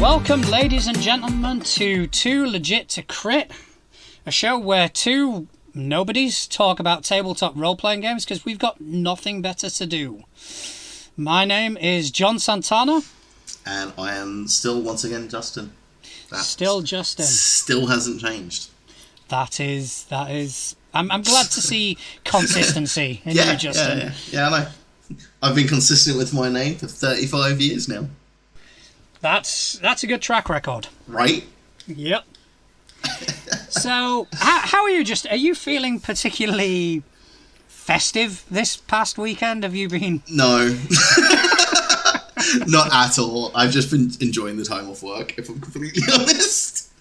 Welcome, ladies and gentlemen, to Too Legit to Crit, a show where two nobodies talk about tabletop role-playing games because we've got nothing better to do. My name is John Santana. And I am still, once again, Justin. Still Justin. Still hasn't changed. That is... I'm glad to see consistency in you, Justin. Yeah, I know. I've been consistent with my name for 35 years now. That's a good track record. Right? Yep. So, how are you? Are you feeling particularly festive this past weekend? Have you been... No. Not at all. I've just been enjoying the time off work, if I'm completely honest.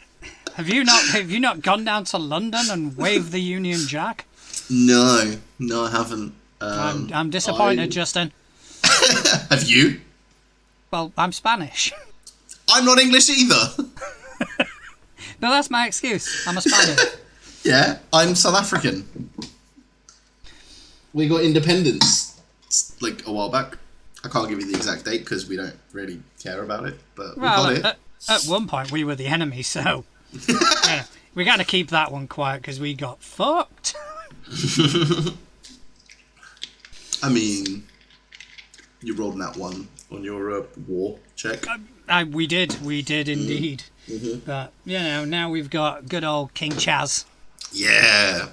Have you not gone down to London and waved the Union Jack? No, I haven't. I'm disappointed, Justin. Have you? Well, I'm Spanish. I'm not English either. No, that's my excuse. I'm a Spaniard. Yeah, I'm South African. We got independence like a while back. I can't give you the exact date because we don't really care about it, but we got it. At one point, we were the enemy, so yeah, we got to keep that one quiet because we got fucked. I mean, you rolled that one on your war check. We did indeed. Mm-hmm. But, now we've got good old King Chaz. Yeah.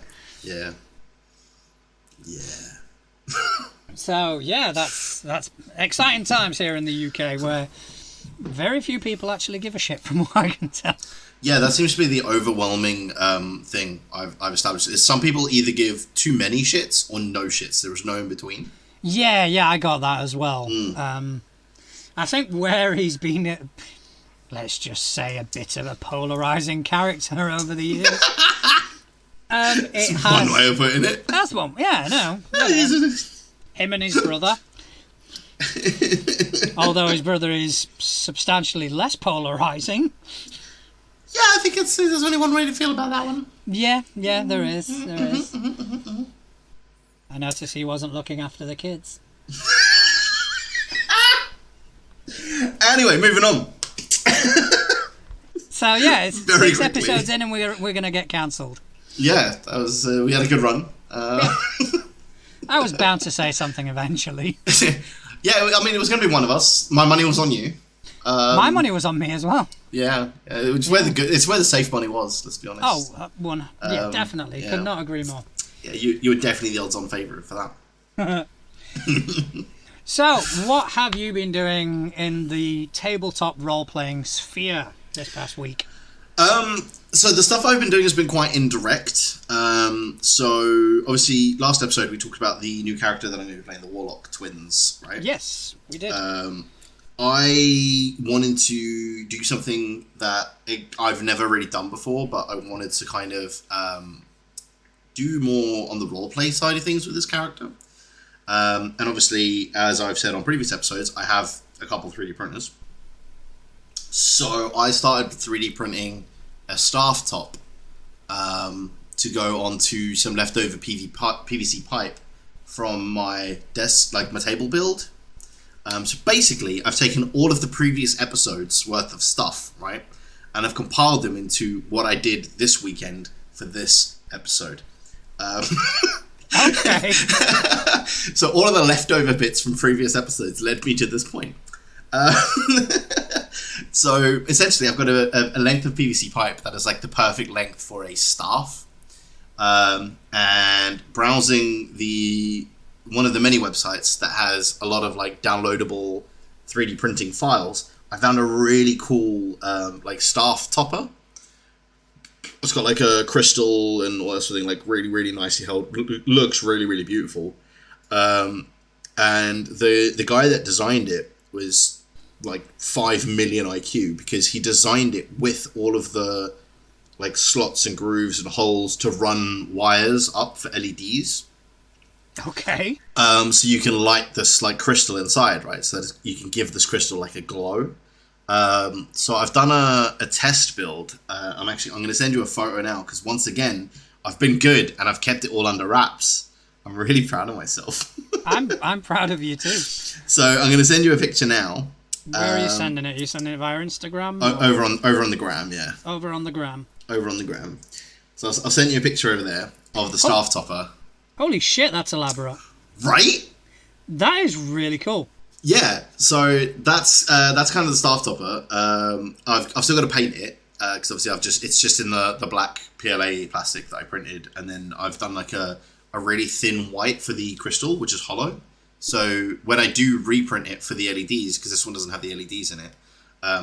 So, that's exciting times here in the UK where very few people actually give a shit from what I can tell. Yeah, that seems to be the overwhelming thing I've established. Is some people either give too many shits or no shits. There is no in between. Yeah, I got that as well. I think where he's been, let's just say, a bit of a polarising character over the years. One way of putting it. That's one. Yeah, no. Him and his brother. Although his brother is substantially less polarising. Yeah, I think there's only one way to feel about that one. Yeah, there is. I noticed he wasn't looking after the kids. Anyway, moving on. So yeah, it's Very 6 quickly. episodes in and we're going to get cancelled. Yeah, that was we had a good run. I was bound to say something eventually. Yeah, I mean, it was going to be one of us. My money was on you. My money was on me as well. Yeah, it's where the safe money was. Let's be honest. Oh, yeah, definitely. Yeah. Could not agree more. Yeah, you were definitely the odds-on favourite for that. So, what have you been doing in the tabletop role-playing sphere this past week? So the stuff I've been doing has been quite indirect. So obviously last episode we talked about the new character that I'm going to be playing, the Warlock twins, right? Yes, we did. I wanted to do something that I've never really done before, but I wanted to kind of do more on the roleplay side of things with this character. And obviously, as I've said on previous episodes, I have a couple 3D printers. So I started 3D printing a staff top to go onto some leftover PVC pipe from my desk, like my table build. So basically, I've taken all of the previous episodes worth of stuff, right? And I've compiled them into what I did this weekend for this episode. Okay. So all of the leftover bits from previous episodes led me to this point. So essentially, I've got a length of PVC pipe that is like the perfect length for a staff. And browsing one of the many websites that has a lot of like downloadable 3D printing files, I found a really cool like staff topper. It's got like a crystal and all that sort of thing, like really, really nicely held. Looks really, really beautiful. And the guy that designed it was like 5 million IQ because he designed it with all of the like slots and grooves and holes to run wires up for LEDs. Okay. So you can light this like crystal inside, right? So that you can give this crystal like a glow. So I've done a test build. I'm going to send you a photo now because once again, I've been good and I've kept it all under wraps. I'm really proud of myself. I'm proud of you too. So I'm going to send you a picture now. Where are you sending it? Are you sending it via Instagram? Over on the gram, yeah. Over on the gram. Over on the gram. So I'll send you a picture over there of the staff topper. Holy shit, that's elaborate. Right? That is really cool. Yeah, so that's kind of the staff topper. I've still got to paint it because obviously it's just in the black PLA plastic that I printed, and then I've done like a really thin white for the crystal, which is hollow. So when I do reprint it for the LEDs, because this one doesn't have the LEDs in it,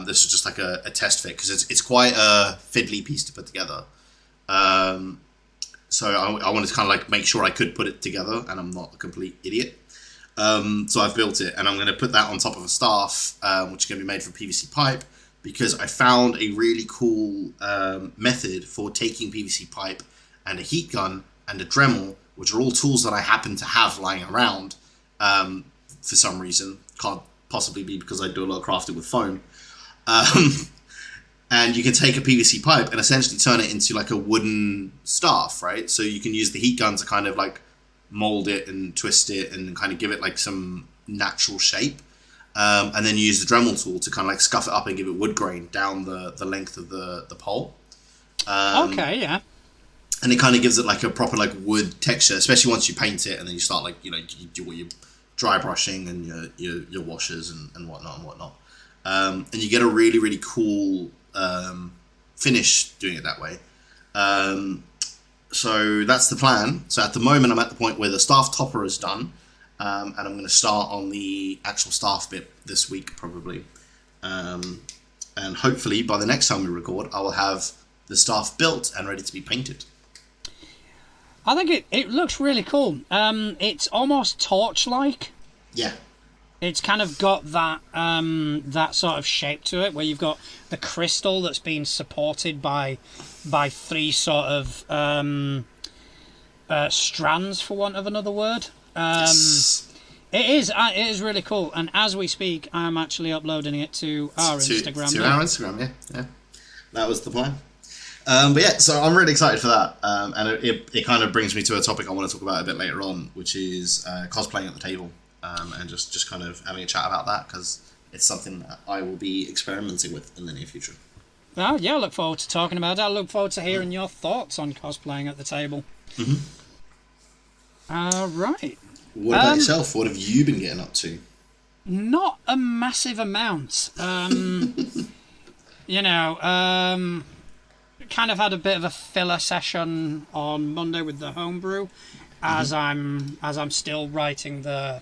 this is just like a test fit because it's quite a fiddly piece to put together. So I wanted to kind of like make sure I could put it together, and I'm not a complete idiot. So I've built it, and I'm going to put that on top of a staff, which is going to be made from PVC pipe, because I found a really cool method for taking PVC pipe and a heat gun and a Dremel, which are all tools that I happen to have lying around for some reason. Can't possibly be because I do a lot of crafting with foam. And you can take a PVC pipe and essentially turn it into like a wooden staff, right? So you can use the heat gun to kind of like mold it and twist it and kind of give it like some natural shape. And then you use the Dremel tool to kind of like scuff it up and give it wood grain down the length of the pole. Okay, yeah. And it kind of gives it like a proper like wood texture, especially once you paint it and then you start like, you do all your dry brushing and your washes and whatnot. And you get a really, really cool finish doing it that way. So that's the plan. So at the moment, I'm at the point where the staff topper is done, and I'm going to start on the actual staff bit this week, probably. And hopefully, by the next time we record, I will have the staff built and ready to be painted. I think it looks really cool. It's almost torch-like. Yeah. It's kind of got that that sort of shape to it, where you've got the crystal that's been supported by three sort of strands, for want of another word. Yes. It is really cool, and as we speak, I'm actually uploading it to our Instagram. To our Instagram, yeah. That was the plan. But yeah, so I'm really excited for that, and it kind of brings me to a topic I want to talk about a bit later on, which is cosplaying at the table. And just kind of having a chat about that, because it's something that I will be experimenting with in the near future. Oh, yeah, I look forward to talking about it. I look forward to hearing your thoughts on cosplaying at the table. Mm-hmm. Right. What about yourself? What have you been getting up to? Not a massive amount. Kind of had a bit of a filler session on Monday with the homebrew, as I'm still writing the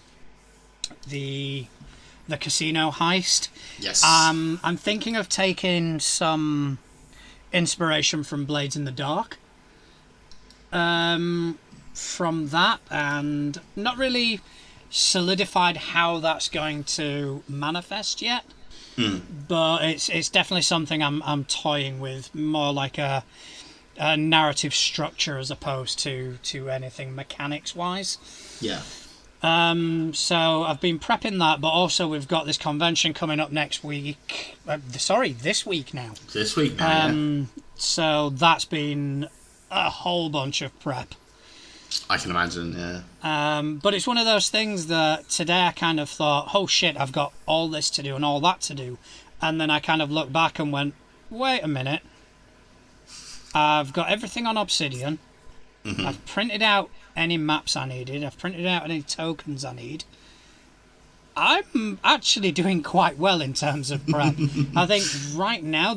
casino heist. Yes. I'm thinking of taking some inspiration from Blades in the Dark. From that, and not really solidified how that's going to manifest yet. But it's definitely something I'm toying with, more like a narrative structure as opposed to anything mechanics wise. Yeah. So I've been prepping that, but also we've got this convention coming up next week. This week now. This week now, yeah. So that's been a whole bunch of prep. I can imagine, yeah. But it's one of those things that today I kind of thought, oh shit, I've got all this to do and all that to do. And then I kind of looked back and went, wait a minute. I've got everything on Obsidian. Mm-hmm. I've printed out any maps I needed. I've printed out any tokens I need. I'm actually doing quite well in terms of prep. I think right now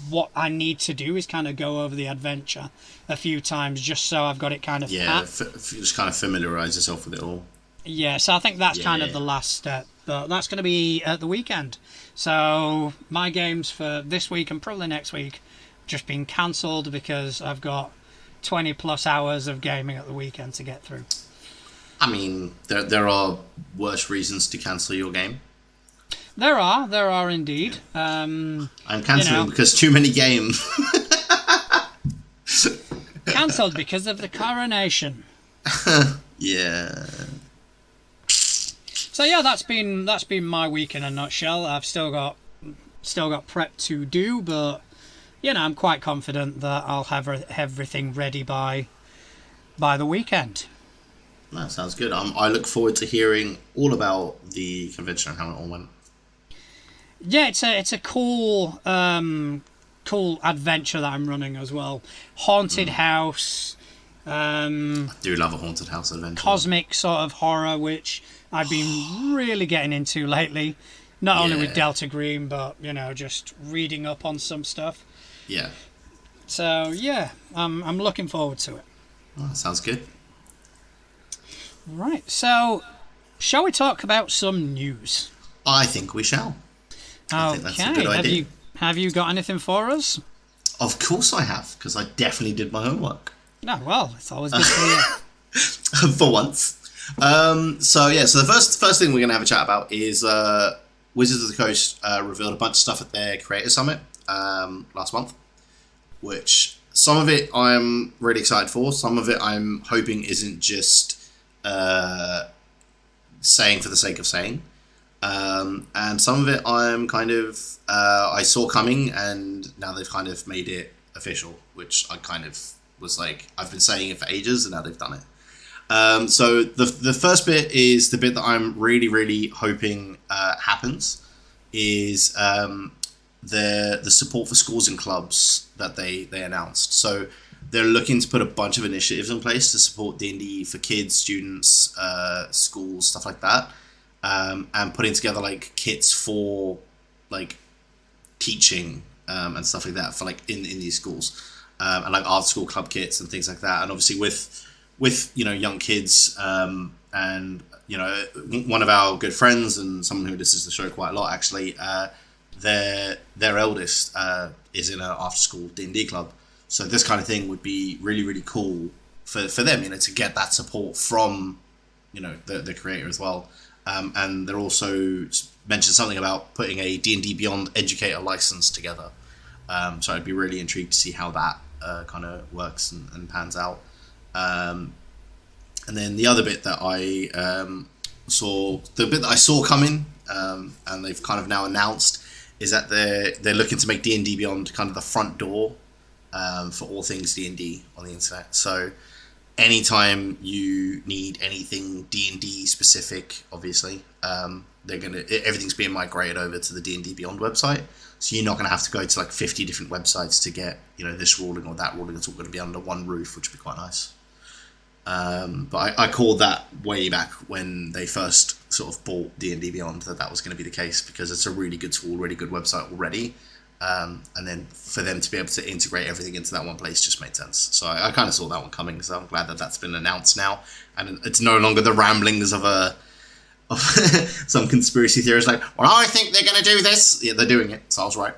what I need to do is kind of go over the adventure a few times just so I've got it kind of just kind of familiarise yourself with it all. Yeah, so I think that's kind of the last step. But that's going to be at the weekend. So my games for this week and probably next week just been cancelled because I've got 20 plus hours of gaming at the weekend to get through. I mean, there are worse reasons to cancel your game. There are indeed. I'm cancelling because too many games. Cancelled because of the coronation. Yeah. So yeah, that's been my week in a nutshell. I've still got prep to do, but I'm quite confident that I'll have everything ready by the weekend. That sounds good. I look forward to hearing all about the convention and how it all went. Yeah, it's a cool cool adventure that I'm running as well. Haunted house, I do love a haunted house adventure. cosmic sort of horror, which I've been really getting into lately. Not only with Delta Green, but just reading up on some stuff. Yeah. So yeah, I'm looking forward to it. Oh, that sounds good. Right, so shall we talk about some news? I think we shall. I think that's a good idea. Have you got anything for us? Of course I have, because I definitely did my homework. No, well, it's always good to hear. For once. So the first thing we're going to have a chat about is Wizards of the Coast revealed a bunch of stuff at their Creator Summit last month, which some of it I'm really excited for. Some of it I'm hoping isn't just saying for the sake of saying. And some of it I'm kind of I saw coming, and now they've kind of made it official, which I kind of was like, I've been saying it for ages, and now they've done it. So the first bit is the bit that I'm really, really hoping happens is the support for schools and clubs that they announced. So they're looking to put a bunch of initiatives in place to support D&D for kids, students, schools, stuff like that. And putting together like kits for like teaching and stuff like that for like in these schools, and like art school club kits and things like that. And obviously with young kids, and one of our good friends and someone who listens to the show quite a lot actually, their eldest is in an after school D&D club. So this kind of thing would be really, really cool for them, to get that support from the creator as well. And they're also mentioned something about putting a D&D Beyond educator license together. So I'd be really intrigued to see how that kind of works and pans out. And then the other bit that I saw coming, and they've kind of now announced, is that they're looking to make D&D Beyond kind of the front door for all things D&D on the internet. So anytime you need anything D&D specific, obviously, everything's being migrated over to the D&D Beyond website. So you're not going to have to go to like 50 different websites to get this ruling or that ruling. It's all going to be under one roof, which would be quite nice. But I called that way back when they first sort of bought D&D Beyond that was going to be the case, because it's a really good tool, really good website already. And then for them to be able to integrate everything into that one place just made sense. So I kind of saw that one coming, so I'm glad that that's been announced now. And it's no longer the ramblings of some conspiracy theorist like, well, I think they're going to do this. Yeah, they're doing it, so I was right.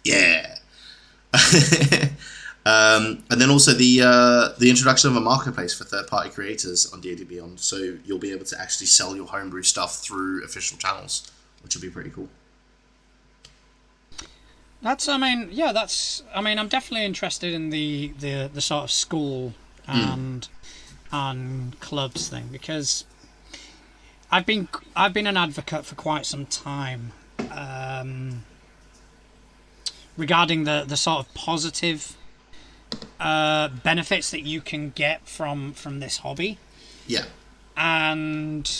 Yeah. And then also the introduction of a marketplace for third-party creators on D&D Beyond. So you'll be able to actually sell your homebrew stuff through official channels, which will be pretty cool. I'm definitely interested in the sort of school and clubs thing, because I've been an advocate for quite some time regarding the sort of positive benefits that you can get from this hobby. Yeah. And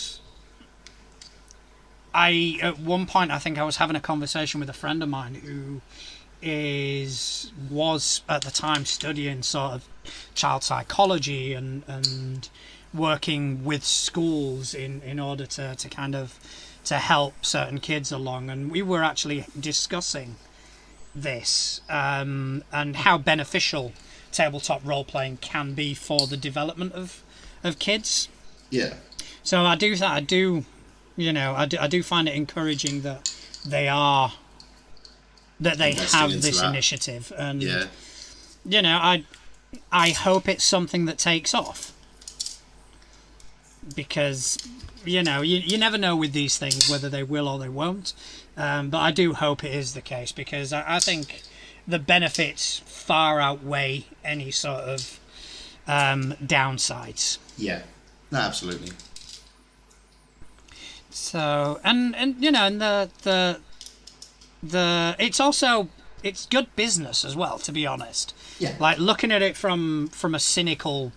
at one point, I think I was having a conversation with a friend of mine who was at the time studying sort of child psychology and working with schools in order to kind of to help certain kids along. And we were actually discussing this and how beneficial tabletop role-playing can be for the development of kids. Yeah. So I do find it encouraging that they have this initiative, and I hope it's something that takes off, because you never know with these things whether they will or they won't, but I do hope it is the case, because I think the benefits far outweigh any sort of downsides. Yeah, no, absolutely. So and the it's good business as well, to be honest. Yeah. Like, looking at it from a cynical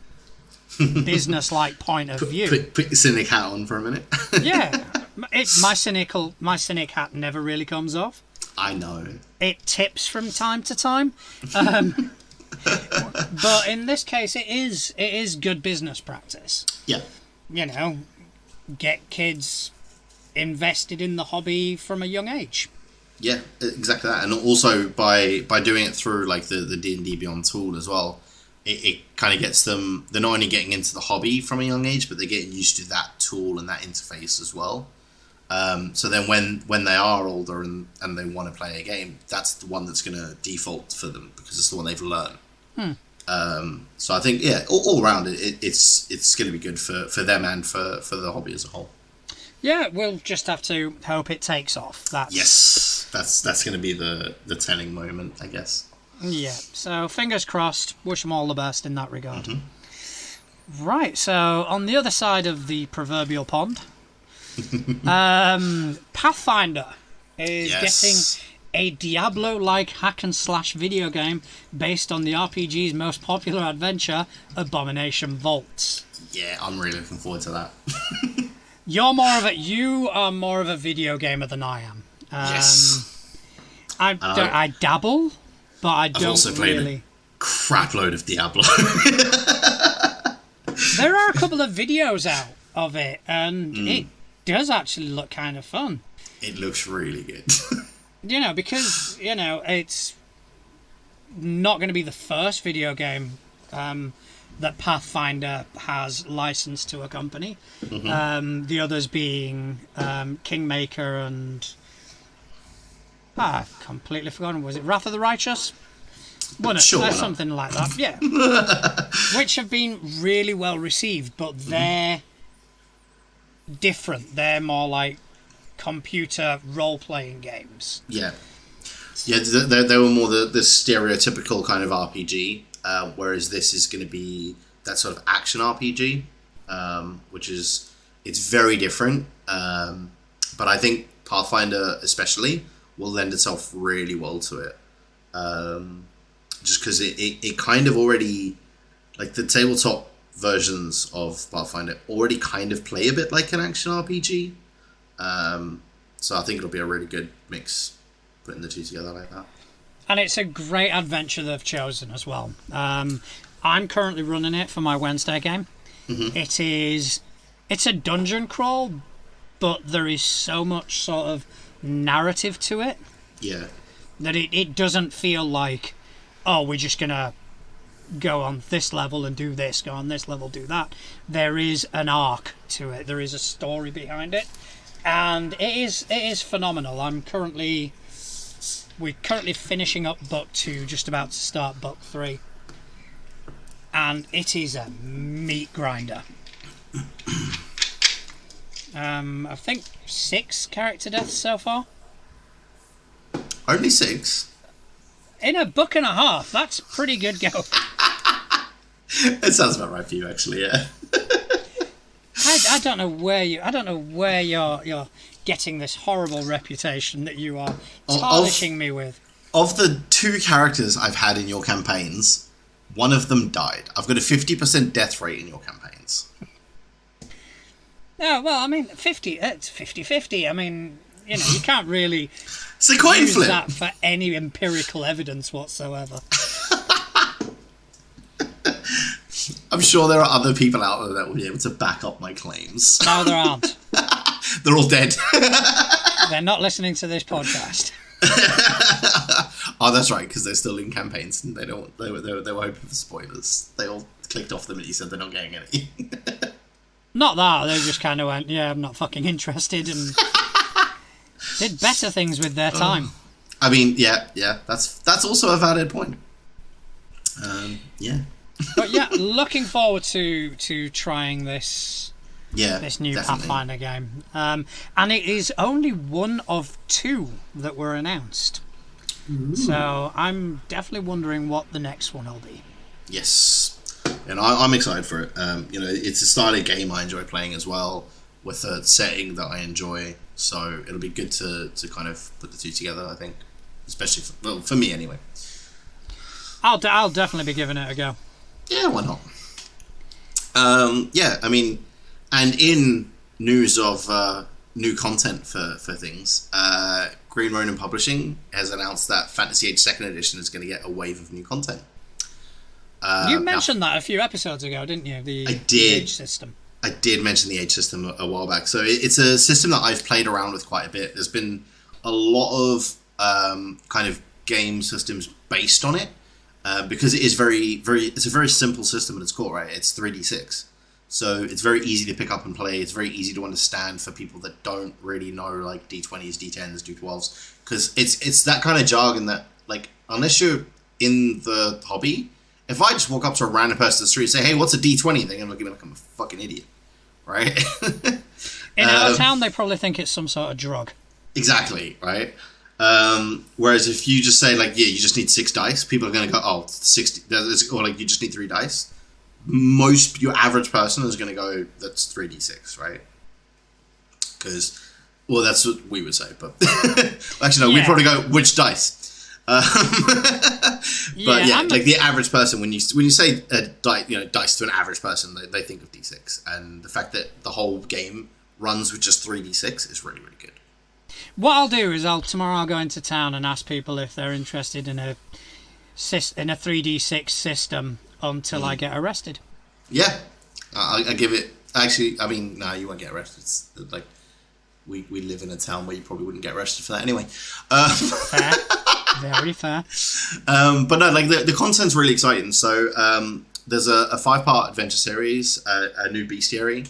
business like point of view. Put your cynic hat on for a minute. Yeah. My cynic hat never really comes off. I know. It tips from time to time. But in this case, it is good business practice. Yeah. You know, get kids invested in the hobby from a young age. Yeah, exactly that. And also by doing it through like the D&D Beyond tool as well, it kind of gets them, they're not only getting into the hobby from a young age, but they're getting used to that tool and that interface as well. So then when they are older and they want to play a game, that's the one that's going to default for them because it's the one they've learned. So I think, yeah, all around it's going to be good for them and for the hobby as a whole. Yeah, we'll just have to hope it takes off. That's going to be the telling moment, I guess. Yeah, so fingers crossed. Wish them all the best in that regard. Right, so on the other side of the proverbial pond, Pathfinder is getting a Diablo-like hack-and-slash video game based on the RPG's most popular adventure, Abomination Vaults. Yeah, I'm really looking forward to that. You are more of a video gamer than I am. Yes. I dabble, but I don't also played really. A crap load of Diablo. There are a couple of videos out of it, and it does actually look kind of fun. It looks really good. Because it's not going to be the first video game that Pathfinder has licensed to a company. The others being Kingmaker and... I've completely forgotten. Was it Wrath of the Righteous? Sure. Something like that, yeah. Which have been really well received, but they're different. They're more like computer role-playing games. Yeah. Yeah, they were more the stereotypical kind of RPG, whereas this is going to be that sort of action RPG, which is, it's very different. But I think Pathfinder especially will lend itself really well to it. Just because it kind of already, like the tabletop versions of Pathfinder already kind of play a bit like an action RPG. So I think it'll be a really good mix, putting the two together like that. And it's a great adventure they've chosen as well. I'm currently running it for my Wednesday game. It's a dungeon crawl, but there is so much sort of narrative to it. Yeah. That it doesn't feel like, oh, we're just going to go on this level and do this, go on this level, do that. There is an arc to it. There is a story behind it. And it is phenomenal. We're currently finishing up book 2, just about to start book 3. And it is a meat grinder. I think 6 character deaths so far. Only 6? In a book and a half. That's pretty good go. It sounds about right for you, actually, yeah. I don't know where you're getting this horrible reputation that you are tarnishing me with. Of the 2 characters I've had in your campaigns, one of them died. I've got a 50% death rate in your campaigns. No, well, I mean, it's 50-50. I mean, you can't really it's a coin use flip. that for any empirical evidence whatsoever. I'm sure there are other people out there that will be able to back up my claims. No, there aren't. They're all dead. They're not listening to this podcast. Oh, that's right, because they're still in campaigns and they were hoping for spoilers. They all clicked off the minute you said they're not getting any. Not that, they just kind of went, yeah, I'm not fucking interested, and did better things with their time. I mean, yeah, that's also a valid point. Yeah. But yeah, looking forward to trying this new definitely. Pathfinder game. And it is only one of 2 that were announced. Ooh. So I'm definitely wondering what the next one will be. Yes. And I'm excited for it. It's a style of game I enjoy playing as well, with a setting that I enjoy. So it'll be good to kind of put the 2 together, I think. Especially for me, anyway. I'll definitely be giving it a go. Yeah, why not? I mean, and in news of new content for things. Green Ronin Publishing has announced that Fantasy Age 2nd Edition is going to get a wave of new content. You mentioned that a few episodes ago, didn't you? I did. The age system. I did mention the age system a while back. So it's a system that I've played around with quite a bit. There's been a lot of kind of game systems based on it because it is it's a very simple system at its core, right? It's 3d6. So it's very easy to pick up and play. It's very easy to understand for people that don't really know like D20s, D10s, D12s. Because it's that kind of jargon that, like, unless you're in the hobby... If I just walk up to a random person in the street and say, hey, what's a D20? They're going to look at me like I'm a fucking idiot. Right? In our town, they probably think it's some sort of drug. Exactly, right? Whereas if you just say, like, yeah, you just need 6 dice, people are going to go, oh, 60, or like, you just need 3 dice. Your average person is going to go, that's 3d6, right? Because, well, that's what we would say, but actually, no, we'd probably go, which dice? But yeah, like the average person, when you say dice to an average person, they think of d6, and the fact that the whole game runs with just 3d6 is really, really good. What I'll do is tomorrow I'll go into town and ask people if they're interested in a 3d6 system until I get arrested. Yeah, I give it. Actually, I mean, no, you won't get arrested. It's like we live in a town where you probably wouldn't get arrested for that anyway. Fair. Very fair. But no, like the content's really exciting. So there's a 5-part adventure series, a new bestiary,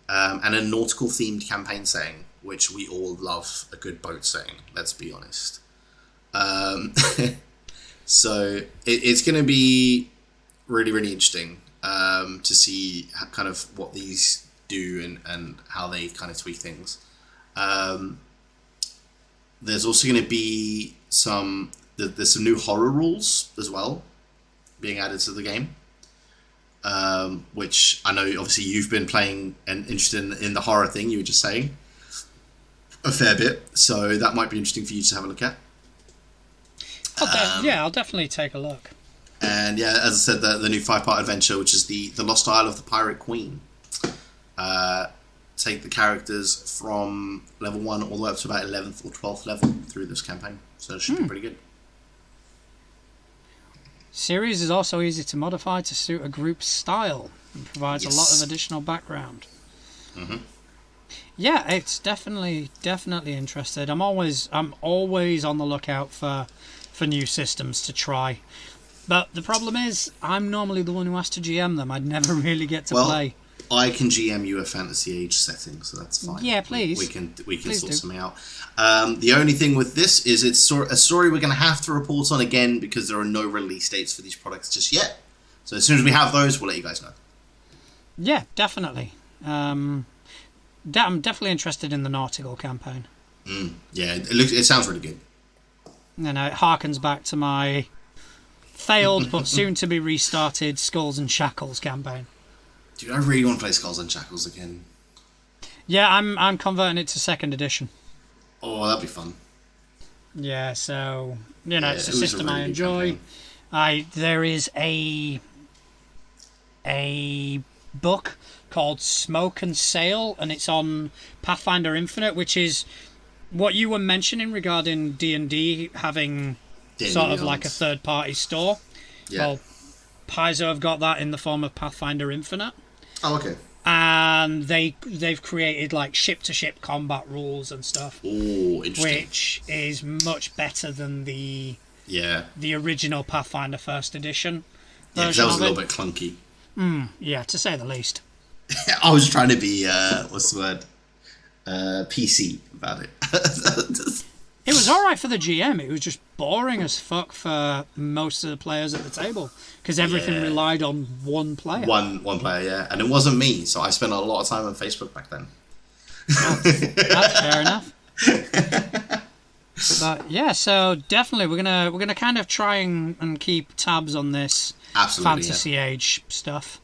and a nautical themed campaign setting, which we all love a good boat setting. Let's be honest. So it's going to be really, really interesting to see kind of what these do and how they kind of tweak things. There's also going to be there's some new horror rules as well being added to the game, which I know obviously you've been playing and interested in the horror thing you were just saying a fair bit, so that might be interesting for you to have a look at. I'll definitely take a look. And yeah, as I said, the new 5-part adventure, which is the Lost Isle of the Pirate Queen. Take the characters from level 1 all the way up to about 11th or 12th level through this campaign. So it should be pretty good. Series is also easy to modify to suit a group's style and provides a lot of additional background. Mm-hmm. Yeah, it's definitely interested. I'm always on the lookout for new systems to try. But the problem is, I'm normally the one who has to GM them. I'd never really get to play. I can GM you a Fantasy Age setting, so that's fine. Yeah, please. We can sort something out. The only thing with this is it's a story we're going to have to report on again because there are no release dates for these products just yet. So as soon as we have those, we'll let you guys know. Yeah, definitely. I'm definitely interested in the nautical campaign. Yeah, it sounds really good. And it harkens back to my failed but soon to be restarted Skulls and Shackles campaign. Dude, I really want to play Skulls and Shackles again. Yeah, I'm converting it to 2nd edition. Oh, that'd be fun. Yeah, so it's a system I enjoy. There is a book called Smoke and Sail, and it's on Pathfinder Infinite, which is what you were mentioning regarding D&D having sort of like a third-party store. Yeah. Well, Paizo have got that in the form of Pathfinder Infinite. Oh, okay. And they've created like ship-to-ship combat rules and stuff. Oh, interesting. Which is much better than the original Pathfinder First Edition. Yeah, because that was a little bit clunky. Yeah, to say the least. I was trying to be what's the word? PC about it. It was alright for the GM. It was just boring as fuck for most of the players at the table because everything relied on one player. One player, yeah, and it wasn't me, so I spent a lot of time on Facebook back then. That's fair enough. But yeah, so definitely we're gonna kind of try and keep tabs on this Fantasy Age stuff.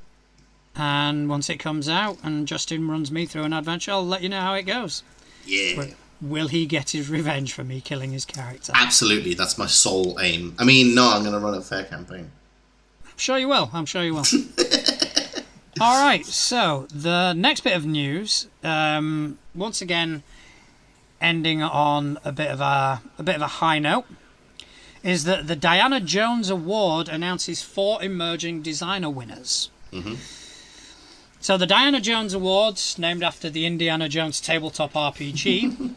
And once it comes out and Justin runs me through an adventure, I'll let you know how it goes. Yeah. Will he get his revenge for me killing his character? Absolutely, that's my sole aim. I mean, no, I'm going to run a fair campaign. I'm sure you will. Alright, so the next bit of news, once again, ending on a bit of a high note, is that the Diana Jones Award announces 4 emerging designer winners. Mm-hmm. So the Diana Jones Awards, named after the Indiana Jones tabletop RPG,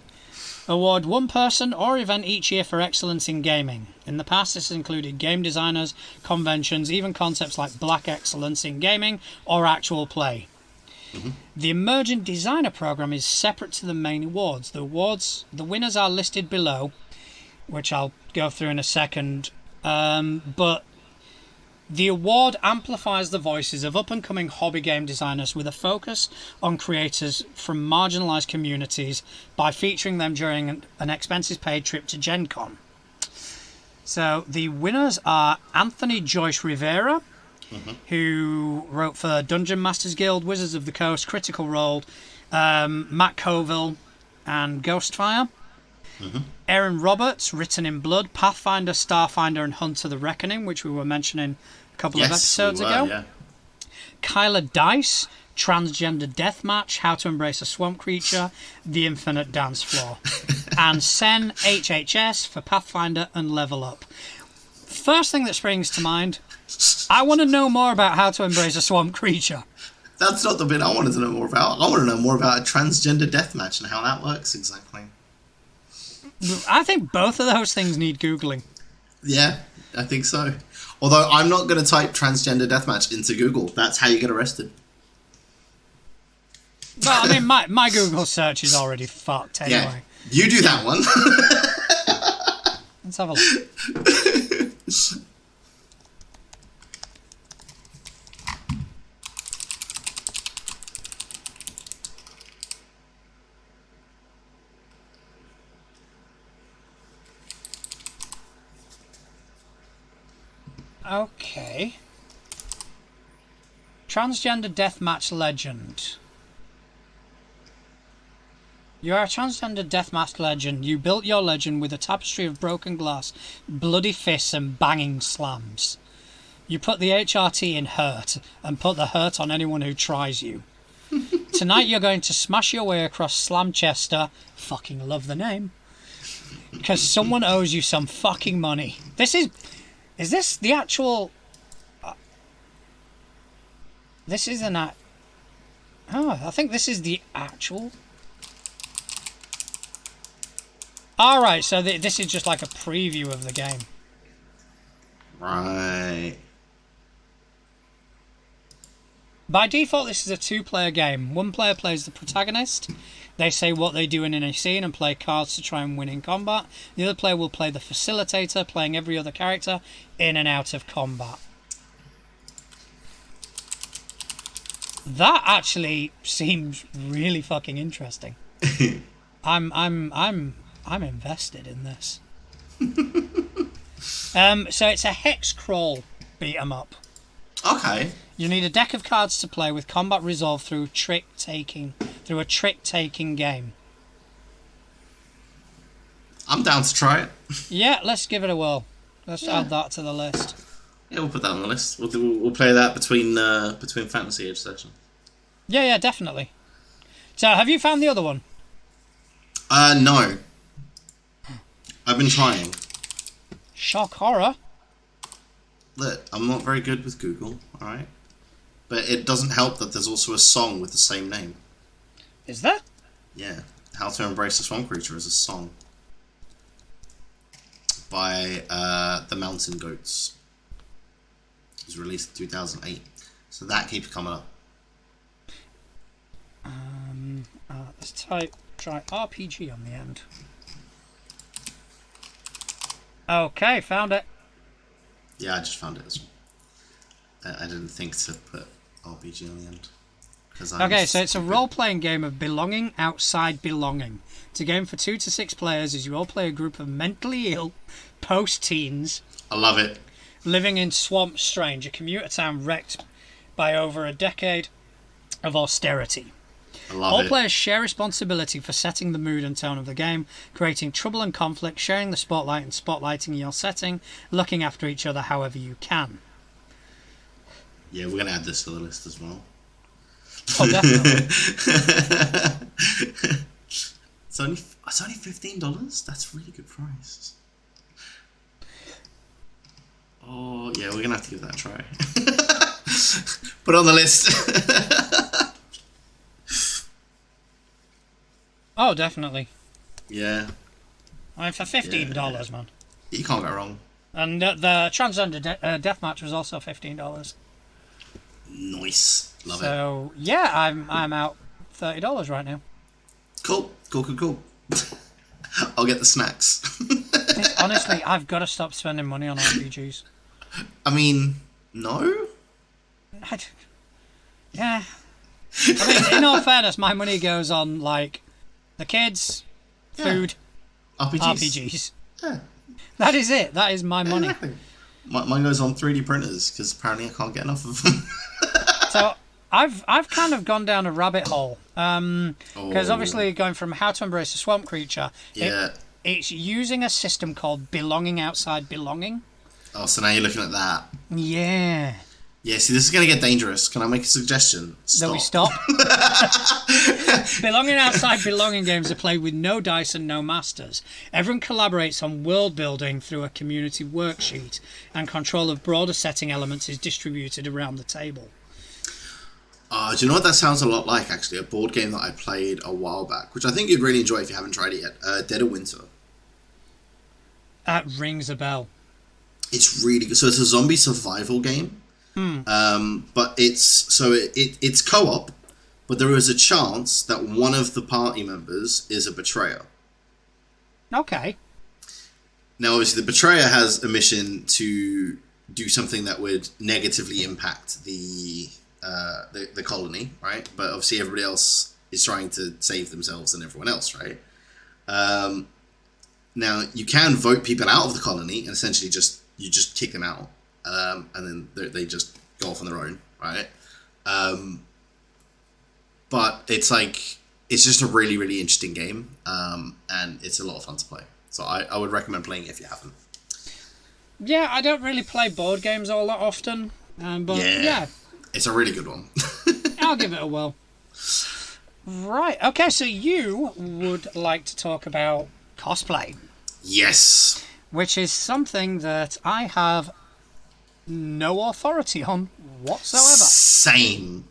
award one person or event each year for excellence in gaming. In the past, this has included game designers, conventions, even concepts like Black Excellence in Gaming or Actual Play. Mm-hmm. The Emerging Designer Program is separate to the main awards. The winners are listed below, which I'll go through in a second, but the award amplifies the voices of up-and-coming hobby game designers with a focus on creators from marginalised communities by featuring them during an expenses-paid trip to Gen Con. So the winners are Anthony Joyce Rivera, who wrote for Dungeon Masters Guild, Wizards of the Coast, Critical Role, Matt Colville, and Ghostfire. Aaron Roberts, Written in Blood, Pathfinder, Starfinder, and Hunter the Reckoning, which we were mentioning a couple of episodes ago. Yeah. Kyla Dice, Transgender Deathmatch, How to Embrace a Swamp Creature, The Infinite Dance Floor. And Sen HHS for Pathfinder and Level Up. First thing that springs to mind, I want to know more about How to Embrace a Swamp Creature. That's not the bit I wanted to know more about. I want to know more about a transgender deathmatch and how that works exactly. I think both of those things need Googling. Yeah, I think so. Although I'm not going to type transgender deathmatch into Google. That's how you get arrested. Well, I mean, my Google search is already fucked anyway. Yeah, you do that one. Let's have a look. Okay. Transgender deathmatch legend. You are a transgender deathmatch legend. You built your legend with a tapestry of broken glass, bloody fists, and banging slams. You put the HRT in hurt, and put the hurt on anyone who tries you. Tonight you're going to smash your way across Slamchester. Fucking love the name. Because someone owes you some fucking money. Is this the actual... this is an... Oh, I think this is the actual... Alright, so this is just like a preview of the game. Right. By default, this is a 2-player game. One player plays the protagonist. They say what they do in a scene and play cards to try and win in combat. The other player will play the facilitator, playing every other character in and out of combat. That actually seems really fucking interesting. I'm invested in this. So it's a hex crawl beat 'em up. Okay. You need a deck of cards to play with combat resolved through a trick-taking game. I'm down to try it. Yeah, let's give it a whirl. Let's add that to the list. Yeah, we'll put that on the list. We'll play that between Fantasy Age sessions. Yeah, definitely. So, have you found the other one? No. I've been trying. Shock horror. Look, I'm not very good with Google, alright? But it doesn't help that there's also a song with the same name. Is there? Yeah. How to Embrace a Swamp Creature is a song. By the Mountain Goats. It was released in 2008. So that keeps coming up. Let's try RPG on the end. Okay, found it. Yeah, I just found it as well. I didn't think to put RPG on the end. Okay, so it's a role-playing game of belonging outside belonging. It's a game for 2 to 6 players as you all play a group of mentally ill post-teens. I love it. Living in Swamp Strange, a commuter town wrecked by over a decade of austerity. I love All it. players share responsibility for setting the mood and tone of the game, creating trouble and conflict, sharing the spotlight and spotlighting your setting, looking after each other however you can. Yeah, we're going to add this to the list as well. Oh, definitely. It's only It's only $15. That's a really good price. Oh yeah, we're gonna have to give that a try. Put it on the list. Oh, definitely. Yeah. I mean, for $15, man. You can't go wrong. And the Transgender Deathmatch was also $15. Nice. Love it. So, yeah, I'm out $30 right now. Cool. I'll get the snacks. Honestly, I've got to stop spending money on RPGs. I mean, no? Yeah. I mean, in all fairness, my money goes on, like, the kids, food, RPGs. Yeah. That is it. That is my money. Exactly. Mine goes on 3D printers, because apparently I can't get enough of them. So, I've kind of gone down a rabbit hole. Because obviously going from How to Embrace a Swamp Creature, it's using a system called Belonging Outside Belonging. Oh, so now you're looking at that. Yeah. Yeah, see, this is going to get dangerous. Can I make a suggestion? That we stop? Belonging Outside Belonging games are played with no dice and no masters. Everyone collaborates on world building through a community worksheet, and control of broader setting elements is distributed around the table. Do you know what that sounds a lot like, actually? A board game that I played a while back, which I think you'd really enjoy if you haven't tried it yet. Dead of Winter. That rings a bell. It's really good. So it's a zombie survival game. But it's co-op, but there is a chance that one of the party members is a betrayer. Okay. Now, obviously, the betrayer has a mission to do something that would negatively impact the colony, right? But obviously, everybody else is trying to save themselves and everyone else, right? Now, you can vote people out of the colony and essentially just kick them out. And then they just go off on their own, right? But it's just a really, really interesting game, and it's a lot of fun to play. So I would recommend playing it if you haven't. Yeah, I don't really play board games all that often, but yeah. It's a really good one. I'll give it a whirl. Right, okay, so you would like to talk about cosplay. Yes. Which is something that I have no authority on whatsoever. Same.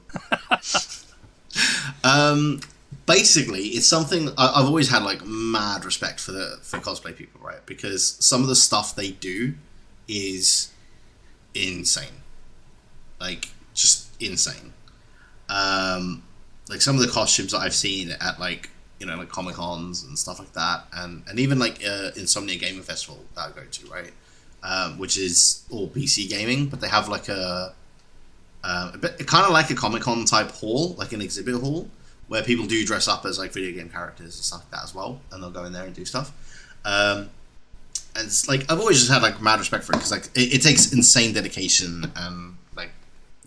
Basically, it's something I've always had mad respect for cosplay people, right? Because some of the stuff they do is insane, just insane. Some of the costumes that I've seen at Comic Cons and stuff like that, and even Insomnia Gaming Festival that I go to, right? Which is all PC gaming, but they have kind of like a Comic Con type hall, like an exhibit hall, where people do dress up as video game characters and stuff like that as well, and they'll go in there and do stuff. And it's I've always just had mad respect for it, because it takes insane dedication and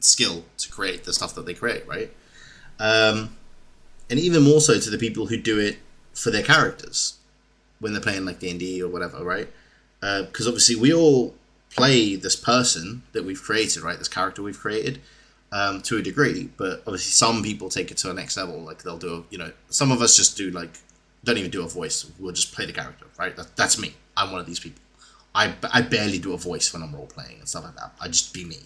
skill to create the stuff that they create, right? And even more so to the people who do it for their characters when they're playing D&D or whatever, right? Because obviously we all play this person that we've created, right? This character we've created, to a degree, but obviously some people take it to a next level. They'll do some of us just do don't even do a voice. We'll just play the character, right? That's me. I'm one of these people. I barely do a voice when I'm role playing and stuff like that. I just be me.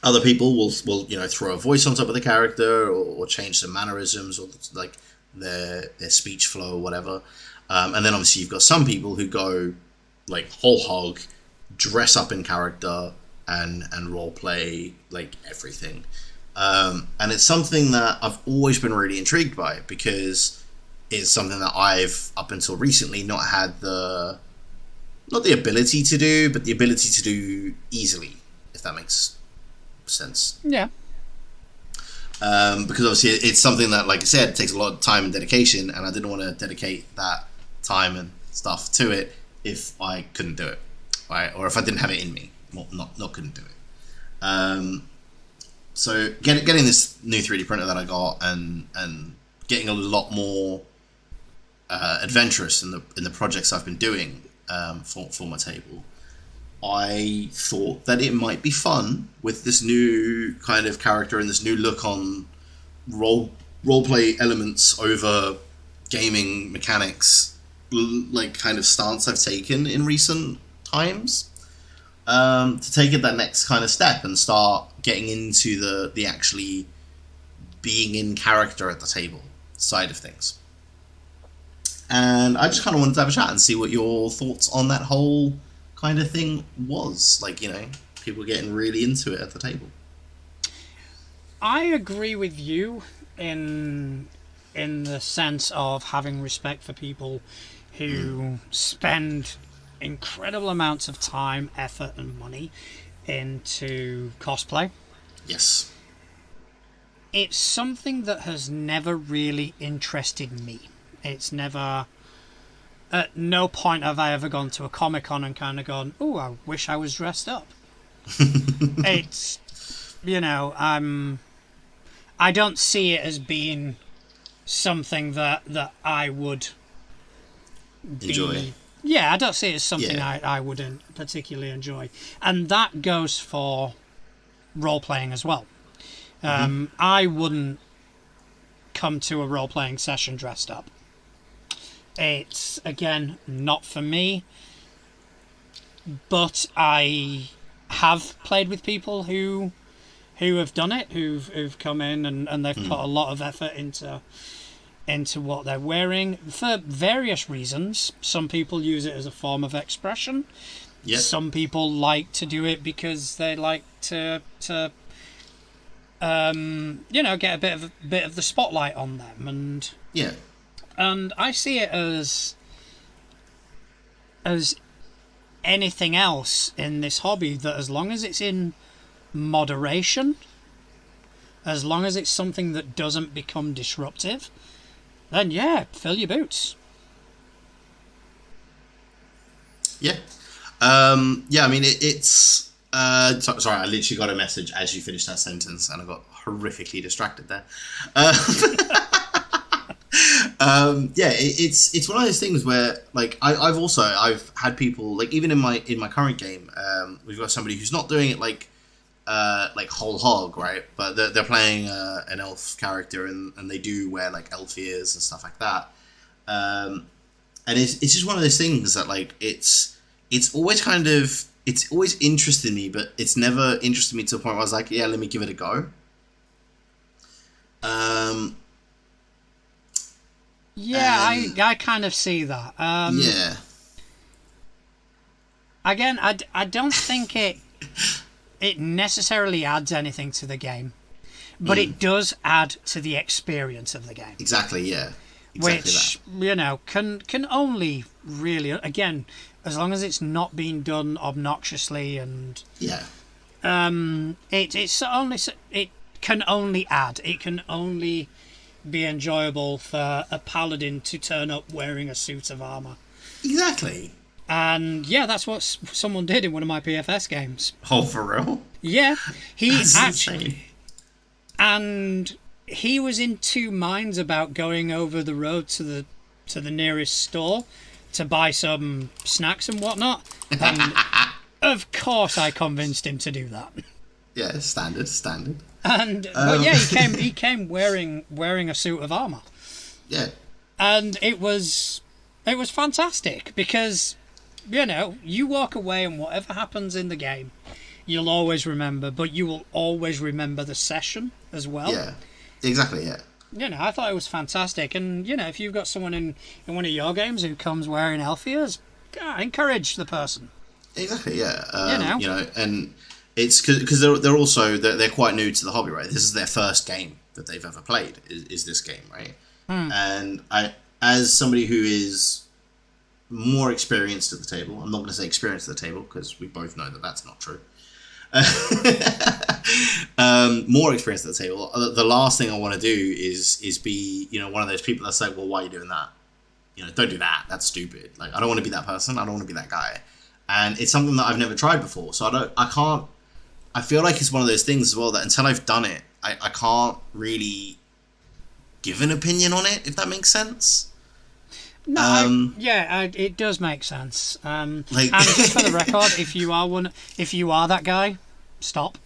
Other people will throw a voice on top of the character, or change some mannerisms, or their speech flow or whatever. And then obviously you've got some people who go whole hog, dress up in character and role play everything. And it's something that I've always been really intrigued by, because it's something that I've up until recently not had not the ability to do, but the ability to do easily, if that makes sense. Yeah. Because obviously it's something that, like I said, it takes a lot of time and dedication, and I didn't want to dedicate that time and stuff to it if I couldn't do it, right? Or if I didn't have it in me. Well, not couldn't do it. So getting this new 3D printer that I got, and getting a lot more adventurous in the projects I've been doing for my table, I thought that it might be fun with this new kind of character and this new look on role roleplay elements over gaming mechanics, like kind of stance I've taken in recent times. To take it that next kind of step and start getting into the actually being in character at the table side of things. And I just kind of wanted to have a chat and see what your thoughts on that whole kind of thing was. Like, you know, people getting really into it at the table. I agree with you in the sense of having respect for people who spend incredible amounts of time, effort, and money into cosplay. Yes. It's something that has never really interested me. It's never... At no point have I ever gone to a Comic-Con and kind of gone, "Ooh, I wish I was dressed up." It's... You know, I don't see it as being something that I would enjoy. Yeah, I don't see it as something Yeah. I wouldn't particularly enjoy. And that goes for role-playing as well. I wouldn't come to a role-playing session dressed up. It's, again, not for me. But I have played with people who have done it, who've come in and they've put a lot of effort into what they're wearing for various reasons. Some people use it as a form of expression. Yep. Some people like to do it because they like to you know, get a bit of the spotlight on them, and I see it as anything else in this hobby, that as long as it's in moderation, as long as it's something that doesn't become disruptive, then yeah, fill your boots. Yeah. I mean, it's... sorry, I literally got a message as you finished that sentence, and I got horrifically distracted there. It's one of those things where, like, I've had people, like, even in my current game, we've got somebody who's not doing it like whole hog, right? But they're playing an elf character, and they do wear like elf ears and stuff like that. And it's just one of those things that, like, it's always interested me, but it's never interested me to the point where I was like, yeah, let me give it a go. I kind of see that. Yeah. Again, I don't think it necessarily adds anything to the game, but it does add to the experience of the game. Exactly, yeah. Exactly which, that. you know, can only really, again, as long as it's not being done obnoxiously and... Yeah. It can only add. It can only be enjoyable for a paladin to turn up wearing a suit of armour. Exactly. And yeah, that's what someone did in one of my PFS games. Oh, for real? Yeah, That's insane. And he was in two minds about going over the road to the nearest store to buy some snacks and whatnot. And of course, I convinced him to do that. Yeah, standard. And but yeah, he came wearing a suit of armour. Yeah. And it was fantastic because, you know, you walk away and whatever happens in the game, you'll always remember, but you will always remember the session as well. Yeah, exactly, yeah. You know, I thought it was fantastic. And, you know, if you've got someone in one of your games who comes wearing elf ears, encourage the person. Exactly, yeah. You know, and it's because they're quite new to the hobby, right? This is their first game that they've ever played, is this game, right? And I, as somebody who is more experienced at the table, I'm not going to say experienced at the table because we both know that that's not true. More experienced at the table, the last thing I want to do is be, you know, one of those people that's like, well, why are you doing that? You know, don't do that. That's stupid. Like, I don't want to be that person. I don't want to be that guy. And it's something that I've never tried before. So I feel like it's one of those things as well that until I've done it, I can't really give an opinion on it, if that makes sense. No, it does make sense. And just for the record, if you are that guy, stop.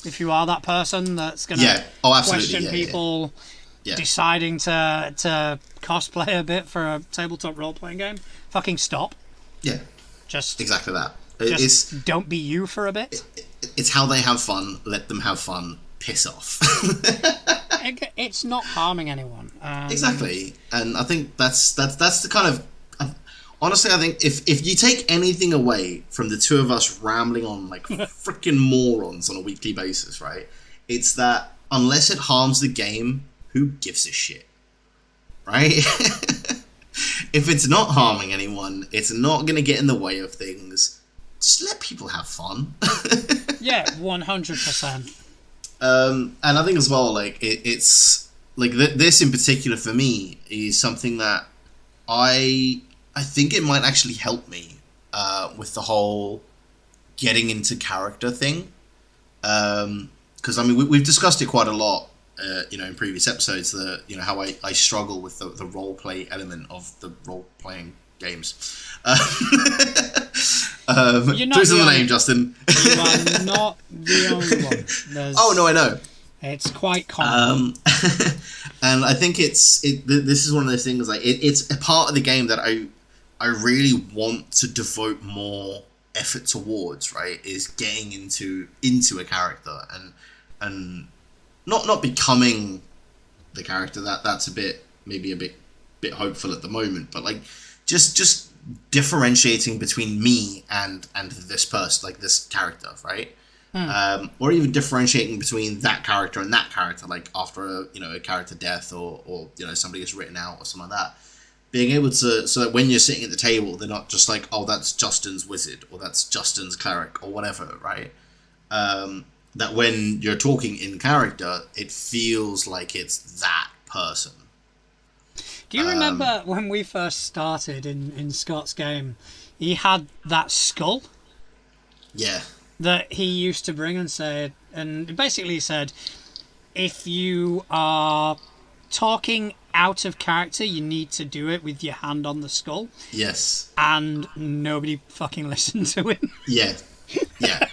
If you are that person that's going Yeah. Oh, to absolutely. question Yeah, people deciding to cosplay a bit for a tabletop role-playing game, fucking stop. Yeah. Just exactly that. don't be you for a bit. It's how they have fun. Let them have fun. Piss off. It's not harming anyone. Exactly, and I think that's the kind of. Honestly, I think if you take anything away from the two of us rambling on like freaking morons on a weekly basis, right? It's that unless it harms the game, who gives a shit, right? If it's not harming anyone, it's not going to get in the way of things. Just let people have fun. Yeah, 100%. And I think as well, like it's like this in particular for me is something that I think it might actually help me with the whole getting into character thing. Because I mean, we've discussed it quite a lot, in previous episodes. How I struggle with the role play element of the role playing games. You're not Truth the in the only, name, Justin. You are not the only one. Oh no, I know. It's quite common. And I think this is one of those things. Like it's a part of the game that I really want to devote more effort towards. Right, is getting into a character and not becoming the character. That's maybe a bit hopeful at the moment. But like just differentiating between me and this person, like this character, right? Or even differentiating between that character and that character, like after a character death or somebody gets written out or something like that. Being able to, so that when you're sitting at the table, they're not just like, oh, that's Justin's wizard or that's Justin's cleric or whatever, right? That when you're talking in character, it feels like it's that person. Do you remember when we first started in Scott's game, he had that skull? Yeah. That he used to bring and basically said, if you are talking out of character, you need to do it with your hand on the skull. Yes. And nobody fucking listened to him. Yeah. Yeah.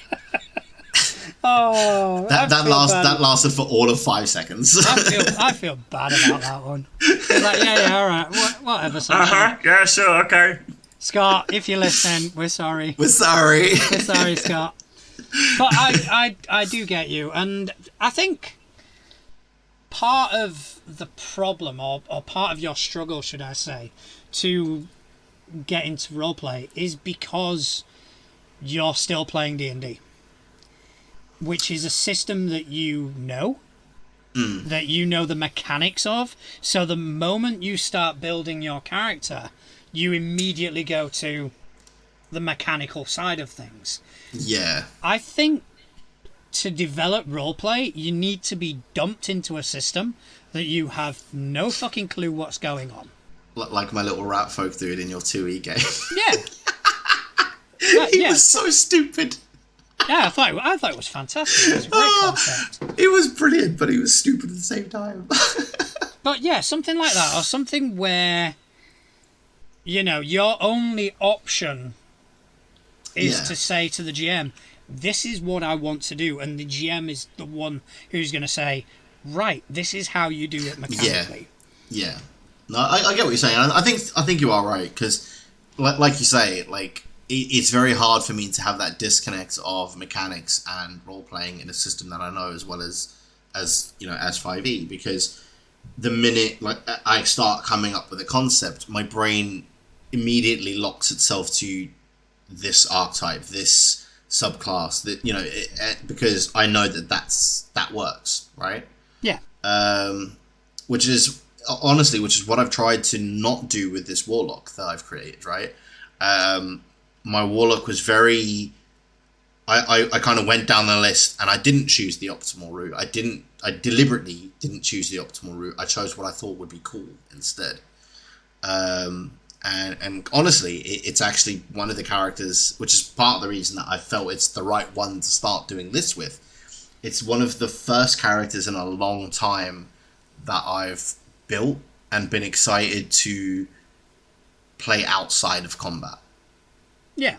Oh, that lasted for all of 5 seconds. I feel bad about that one. It's like, yeah, all right, whatever. Yeah, sure, okay. Scott, if you're listening, we're sorry. We're sorry. We're sorry, Scott. But I do get you, and I think part of the problem, or part of your struggle, should I say, to get into roleplay is because you're still playing D&D. Which is a system that that you know the mechanics of. So the moment you start building your character, you immediately go to the mechanical side of things. Yeah. I think to develop roleplay, you need to be dumped into a system that you have no fucking clue what's going on. Like my little rat folk dude in your 2E game. Yeah. He was so stupid. Yeah, I thought it was fantastic. It was a great concept. It was brilliant, but he was stupid at the same time. But yeah, something like that, or something where, your only option is to say to the GM, this is what I want to do, and the GM is the one who's going to say, right, this is how you do it mechanically. Yeah. No, I get what you're saying. I think you are right, because, like you say, like, it's very hard for me to have that disconnect of mechanics and role playing in a system that I know as well as 5e, because the minute I start coming up with a concept, my brain immediately locks itself to this archetype, this subclass, that because I know that works, right? Yeah. Which is what I've tried to not do with this warlock that I've created, right? My warlock was very... I kind of went down the list and I didn't choose the optimal route. I deliberately didn't choose the optimal route. I chose what I thought would be cool instead. And honestly, it's actually one of the characters, which is part of the reason that I felt it's the right one to start doing this with. It's one of the first characters in a long time that I've built and been excited to play outside of combat. Yeah.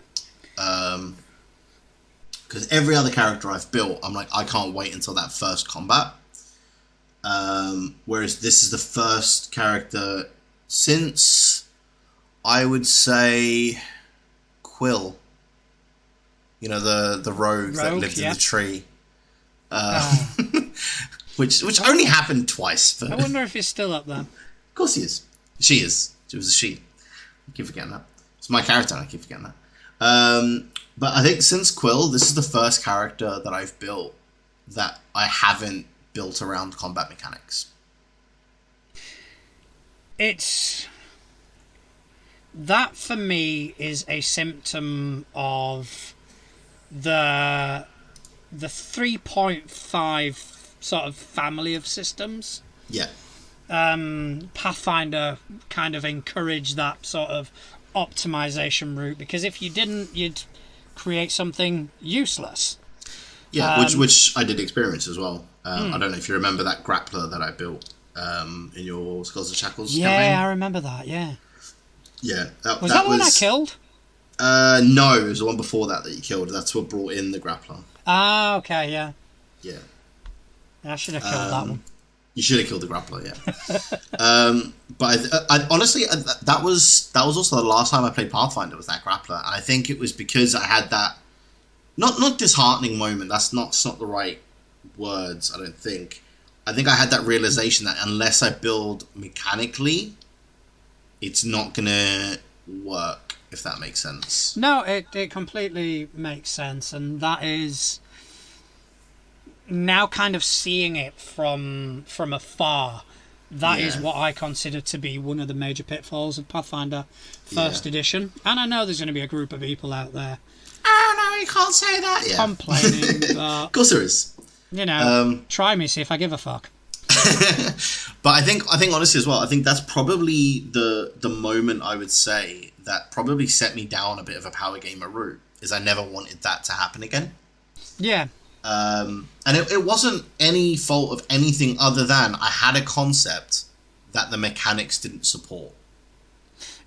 Because every other character I've built, I'm like, I can't wait until that first combat. Whereas this is the first character since, I would say, Quill. You know, the rogue that lived in the tree. Which only happened twice. But I wonder if he's still up there. Of course he is. She is. It was a she. I keep forgetting that. It's my character, and I keep forgetting that. But I think since Quill, this is the first character that I've built that I haven't built around combat mechanics. That for me is a symptom of the 3.5 sort of family of systems. Yeah. Pathfinder kind of encouraged that sort of optimization route, because if you didn't, you'd create something useless. Yeah, which I did experience as well. I don't know if you remember that grappler that I built in your Skulls and Shackles campaign. I remember that, yeah. Yeah. Was that one I killed? No, it was the one before that you killed. That's what brought in the grappler. Ah, okay, yeah. Yeah. I should have killed that one. You should have killed the grappler, yeah. But I honestly, that was also the last time I played Pathfinder was that grappler. And I think it was because I had that, not disheartening moment, it's not the right words, I don't think. I think I had that realization that unless I build mechanically, it's not going to work, if that makes sense. No, it completely makes sense. And that is, now kind of seeing it from afar, that is what I consider to be one of the major pitfalls of Pathfinder First Edition. And I know there's going to be a group of people out there, oh no, you can't say that, complaining, but of course there is. You know, try me, see if I give a fuck. But I think honestly as well, I think that's probably the moment I would say that probably set me down a bit of a power gamer route, is I never wanted that to happen again. Yeah. And it wasn't any fault of anything other than I had a concept that the mechanics didn't support.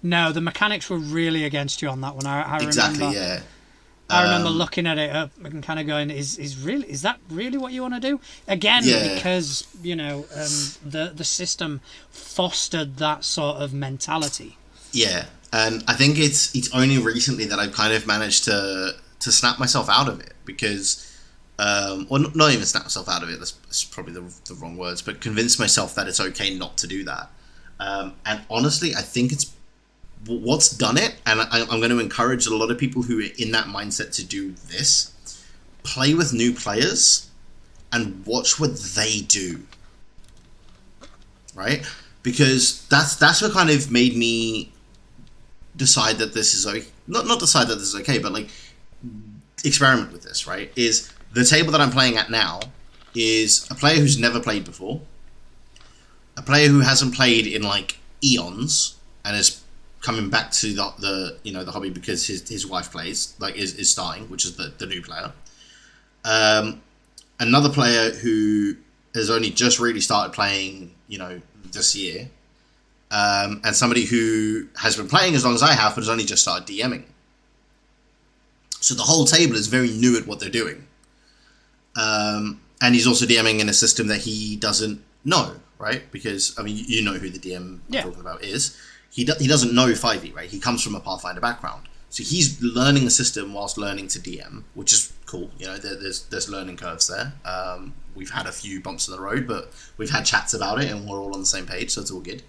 No, the mechanics were really against you on that one. I exactly, remember. Yeah. I remember looking at it up and kind of going, "Is that really what you want to do?" Again, because the system fostered that sort of mentality. Yeah, and I think it's only recently that I've kind of managed to snap myself out of it, because, well, not even snap myself out of it. That's probably the wrong words, but convince myself that it's okay not to do that. And honestly, I think it's what's done it, and I'm going to encourage a lot of people who are in that mindset to do this. Play with new players and watch what they do, right? Because that's what kind of made me decide that this is okay. Not decide that this is okay, but like experiment with this, right? Is the table that I'm playing at now is a player who's never played before, a player who hasn't played in like eons and is coming back to the hobby because his wife plays, like is starting, which is the new player. Another player who has only just really started playing, this year, and somebody who has been playing as long as I have, but has only just started DMing. So the whole table is very new at what they're doing, and he's also DMing in a system that he doesn't know, right? Because I mean, you know who the DM I'm talking about is. He doesn't know 5e, right? He comes from a Pathfinder background. So he's learning the system whilst learning to DM, which is cool. There's learning curves there. We've had a few bumps in the road, but we've had chats about it and we're all on the same page, so it's all good.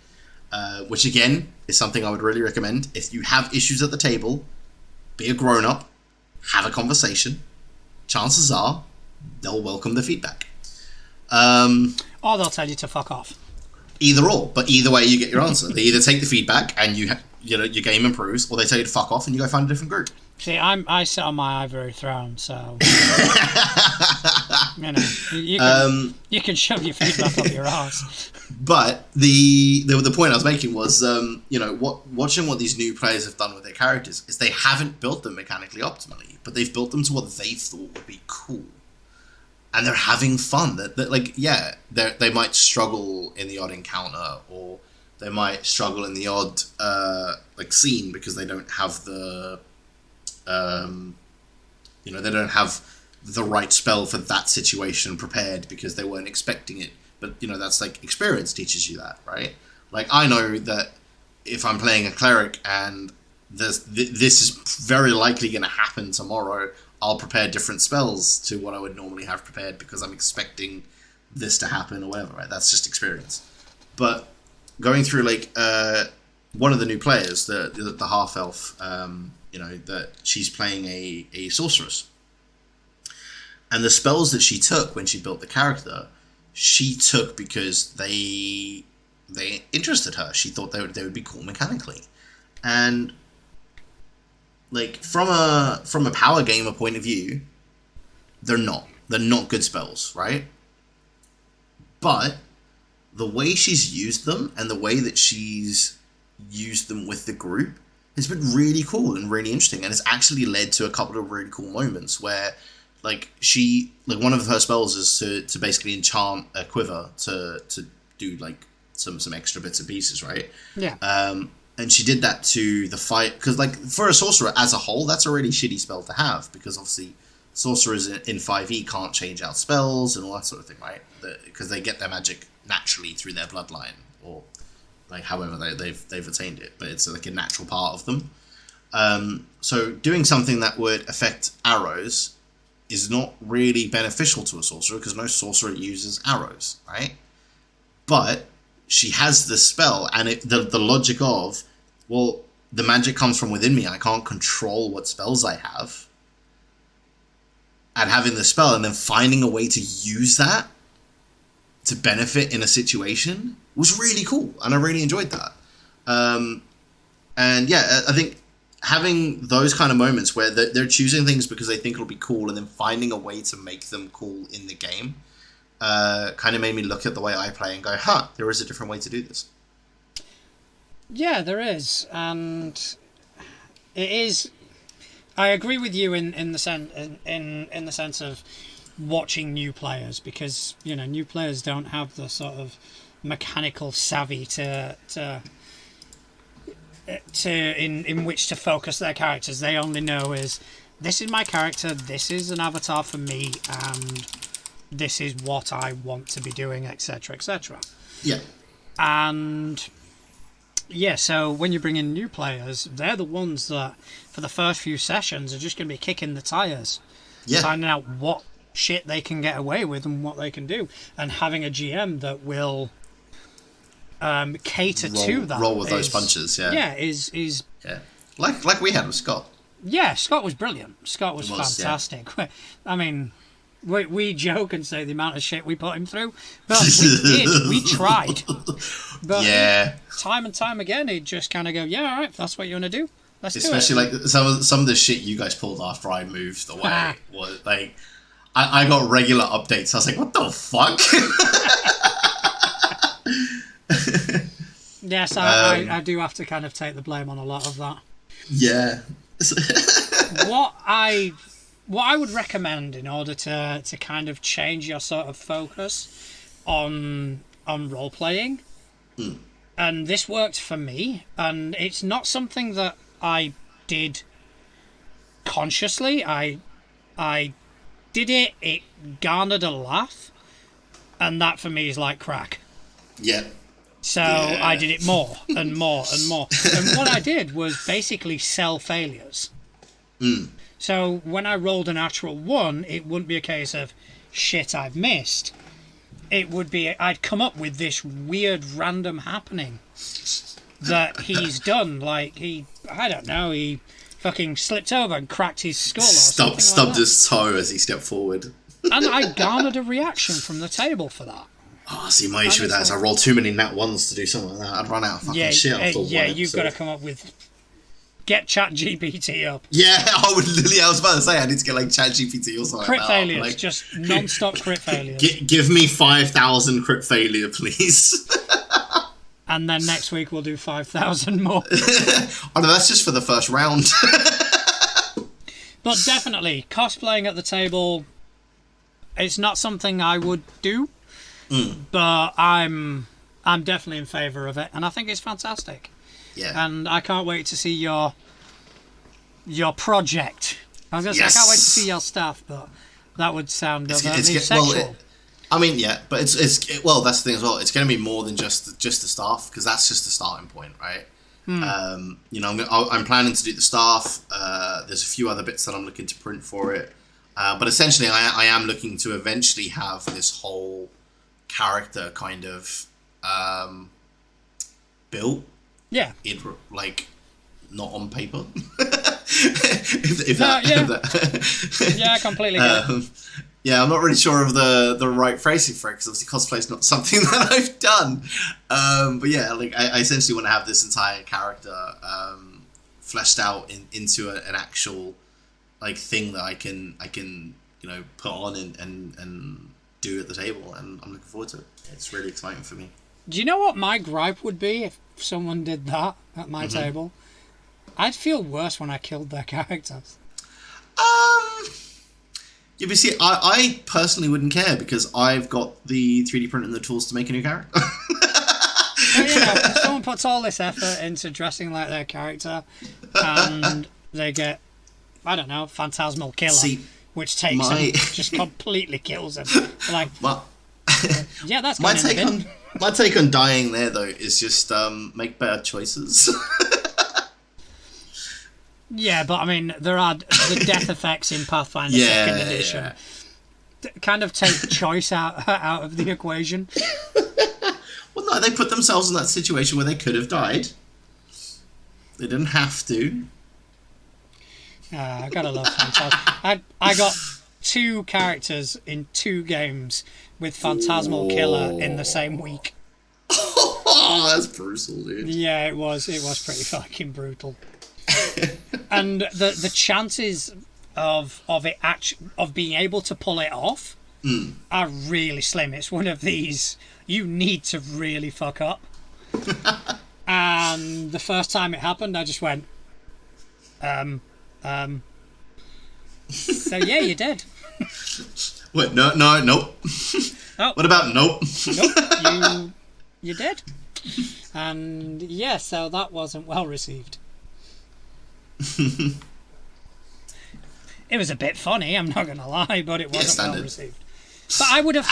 Which, again, is something I would really recommend. If you have issues at the table, be a grown-up, have a conversation. Chances are they'll welcome the feedback. Or they'll tell you to fuck off. Either or, but either way you get your answer. They either take the feedback and your game improves, or they tell you to fuck off and you go find a different group. See, I sit on my ivory throne, so you can shove your feedback up your ass. But the point I was making was, watching what these new players have done with their characters is they haven't built them mechanically optimally, but they've built them to what they thought would be cool. And they're having fun. They might struggle in the odd encounter, or they might struggle in the odd scene because they don't have the, they don't have the right spell for that situation prepared because they weren't expecting it. But, you know, that's like experience teaches you that, right? Like, I know that if I'm playing a cleric and this is very likely going to happen tomorrow, I'll prepare different spells to what I would normally have prepared because I'm expecting this to happen or whatever, right? That's just experience. But going through, like, one of the new players, the half-elf, you know, that she's playing a sorceress. And the spells that she took when she built the character, she took because they interested her. She thought they would be cool mechanically. And, like, from a power gamer point of view, they're not good spells, right? But the way she's used them and the way that she's used them with the group has been really cool and really interesting, and it's actually led to a couple of really cool moments where, like, one of her spells is to basically enchant a quiver to do, like, some extra bits and pieces, right? Yeah. And she did that to the fight, because, like, for a sorcerer as a whole, that's a really shitty spell to have, because obviously sorcerers in 5e can't change out spells and all that sort of thing, right? Because they get their magic naturally through their bloodline, or, like, however they've attained it, but it's like a natural part of them. So doing something that would affect arrows is not really beneficial to a sorcerer, because no sorcerer uses arrows, right? But she has this spell, and the logic of, well, the magic comes from within me, I can't control what spells I have, and having the spell and then finding a way to use that to benefit in a situation was really cool, and I really enjoyed that. And yeah, I think having those kind of moments where they're choosing things because they think it'll be cool, and then finding a way to make them cool in the game, kind of made me look at the way I play and go, there is a different way to do this. Yeah, there is, and it is. I agree with you in the sense of watching new players, because, you know, new players don't have the sort of mechanical savvy in which to focus their characters. They only know this is my character, this is an avatar for me, and this is what I want to be doing, etc., etc. Yeah. And yeah, so when you bring in new players, they're the ones that, for the first few sessions, are just going to be kicking the tires, finding out what shit they can get away with and what they can do, and having a GM that will cater to that. Roll with those punches, yeah. Yeah, is yeah, like we had with Scott. Yeah, Scott was brilliant. Scott was fantastic. Yeah. I mean, we joke and say the amount of shit we put him through, but we did. We tried. But yeah, time and time again, he'd just kind of go, "Yeah, all right, if that's what you want to do, let's do it." Especially like some of the shit you guys pulled after I moved away was like, I got regular updates. I was like, "What the fuck?" Yes, I do have to kind of take the blame on a lot of that. Yeah. What I would recommend in order to kind of change your sort of focus on role playing, and this worked for me, and it's not something that I did consciously. I did it. It garnered a laugh, and that for me is like crack. Yeah. So yeah. I did it more and more and more. And what I did was basically sell failures. So when I rolled a natural 1, it wouldn't be a case of, shit, I've missed. It would be, I'd come up with this weird random happening that he's done. Like, he fucking slipped over and cracked his skull or something stubbed his toe as he stepped forward. And I garnered a reaction from the table for that. Oh, see, my issue with that is I roll too many nat ones to do something like that. I'd run out of fucking shit after one episode. You've got to come up with... Get ChatGPT up. Yeah, I was about to say, I need to get, like, ChatGPT or something crit like failures, like, just non-stop crit failures. Give me 5,000 crit failure, please. And then next week we'll do 5,000 more. Oh, no, that's just for the first round. But definitely, cosplaying at the table, it's not something I would do. But I'm definitely in favour of it, and I think it's fantastic. Yeah. And I can't wait to see your project. I was going to say, I can't wait to see your stuff, but That would sound overtly it's sexual. I mean, yeah, but well, that's the thing as well. It's going to be more than just the staff, because that's just the starting point, right? You know, I'm planning to do the staff. There's a few other bits that I'm looking to print for it, but essentially, I am looking to eventually have this whole character kind of built. Yeah. In like not on paper. Yeah, I completely get it. Yeah, I'm not really sure of the right phrasing for it, because obviously cosplay is not something that I've done. But yeah, like I essentially want to have this entire character fleshed out into an actual like thing that I can you know put on and do at the table, and I'm looking forward to it. It's really exciting for me. Do you know what my gripe would be if someone did that at my table? I'd feel worse when I killed their characters. Yeah, but see, I personally wouldn't care, because I've got the 3D printer and the tools to make a new character. So, you know, if someone puts all this effort into dressing like their character, and they get, I don't know, Phantasmal Killer, which takes him, just completely kills him. Like, yeah, that's my take on. My take on dying there, though, is just make better choices. Yeah, but I mean, there are the death effects in Pathfinder 2nd Edition. Kind of take choice out of the equation. Well, no, they put themselves in that situation where they could have died. They didn't have to. I gotta love Phantasmal. I got 2 characters in 2 games with Phantasmal Killer in the same week. Oh, that's brutal, dude. Yeah, it was pretty fucking brutal. And the chances of being able to pull it off are really slim. It's one of these you need to really fuck up. And the first time it happened, I just went, so yeah, you did. Wait, nope. Oh, what about nope? Nope, you did. And yeah, so that wasn't well received. It was a bit funny, I'm not gonna lie, but it wasn't well received. But I would have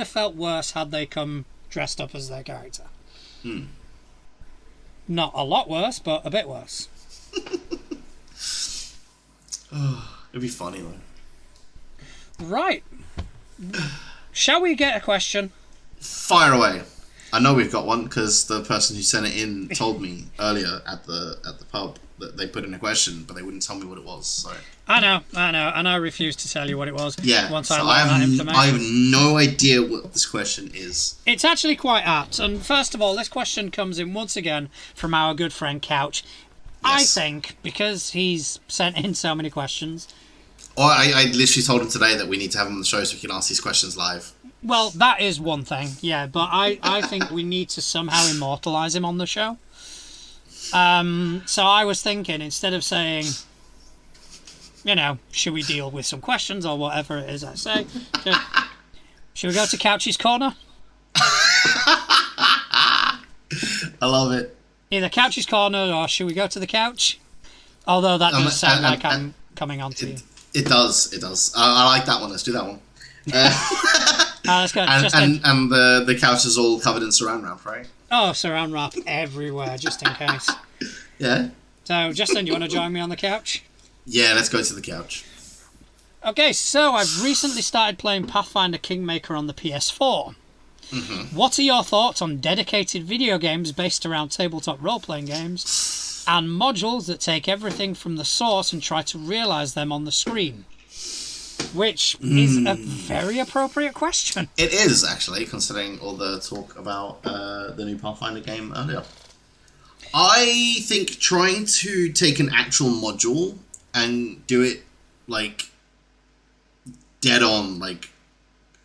felt worse had they come dressed up as their character. Not a lot worse, but a bit worse. It'd be funny though. Right. Shall we get a question? Fire away. I know we've got one, because the person who sent it in told me earlier at the pub that they put in a question, but they wouldn't tell me what it was. So I know, and I refused to tell you what it was. Yeah, once so I learned that information. I have no idea what this question is. It's actually quite apt. And first of all, this question comes in once again from our good friend Couch. Yes. I think because he's sent in so many questions. Oh, I literally told him today that we need to have him on the show so we can ask these questions live. Well, that is one thing, yeah, but I think we need to somehow immortalise him on the show. So I was thinking, instead of saying, you know, should we deal with some questions or whatever it is I say, should we go to Couch's Corner? I love it. Either Couch's Corner or should we go to the couch? Although that does sound like I'm coming on to you. It does. I like that one. Let's do that one. Let's go. And the couch is all covered in saran wrap, right? Oh, saran wrap everywhere, just in case. Yeah. So, Justin, you want to join me on the couch? Yeah, let's go to the couch. Okay, so I've recently started playing Pathfinder Kingmaker on the PS4. What are your thoughts on dedicated video games based around tabletop role-playing games and modules that take everything from the source and try to realise them on the screen? Which is a very appropriate question. It is, actually, considering all the talk about the new Pathfinder game earlier. I think trying to take an actual module and do it, like, dead on, like,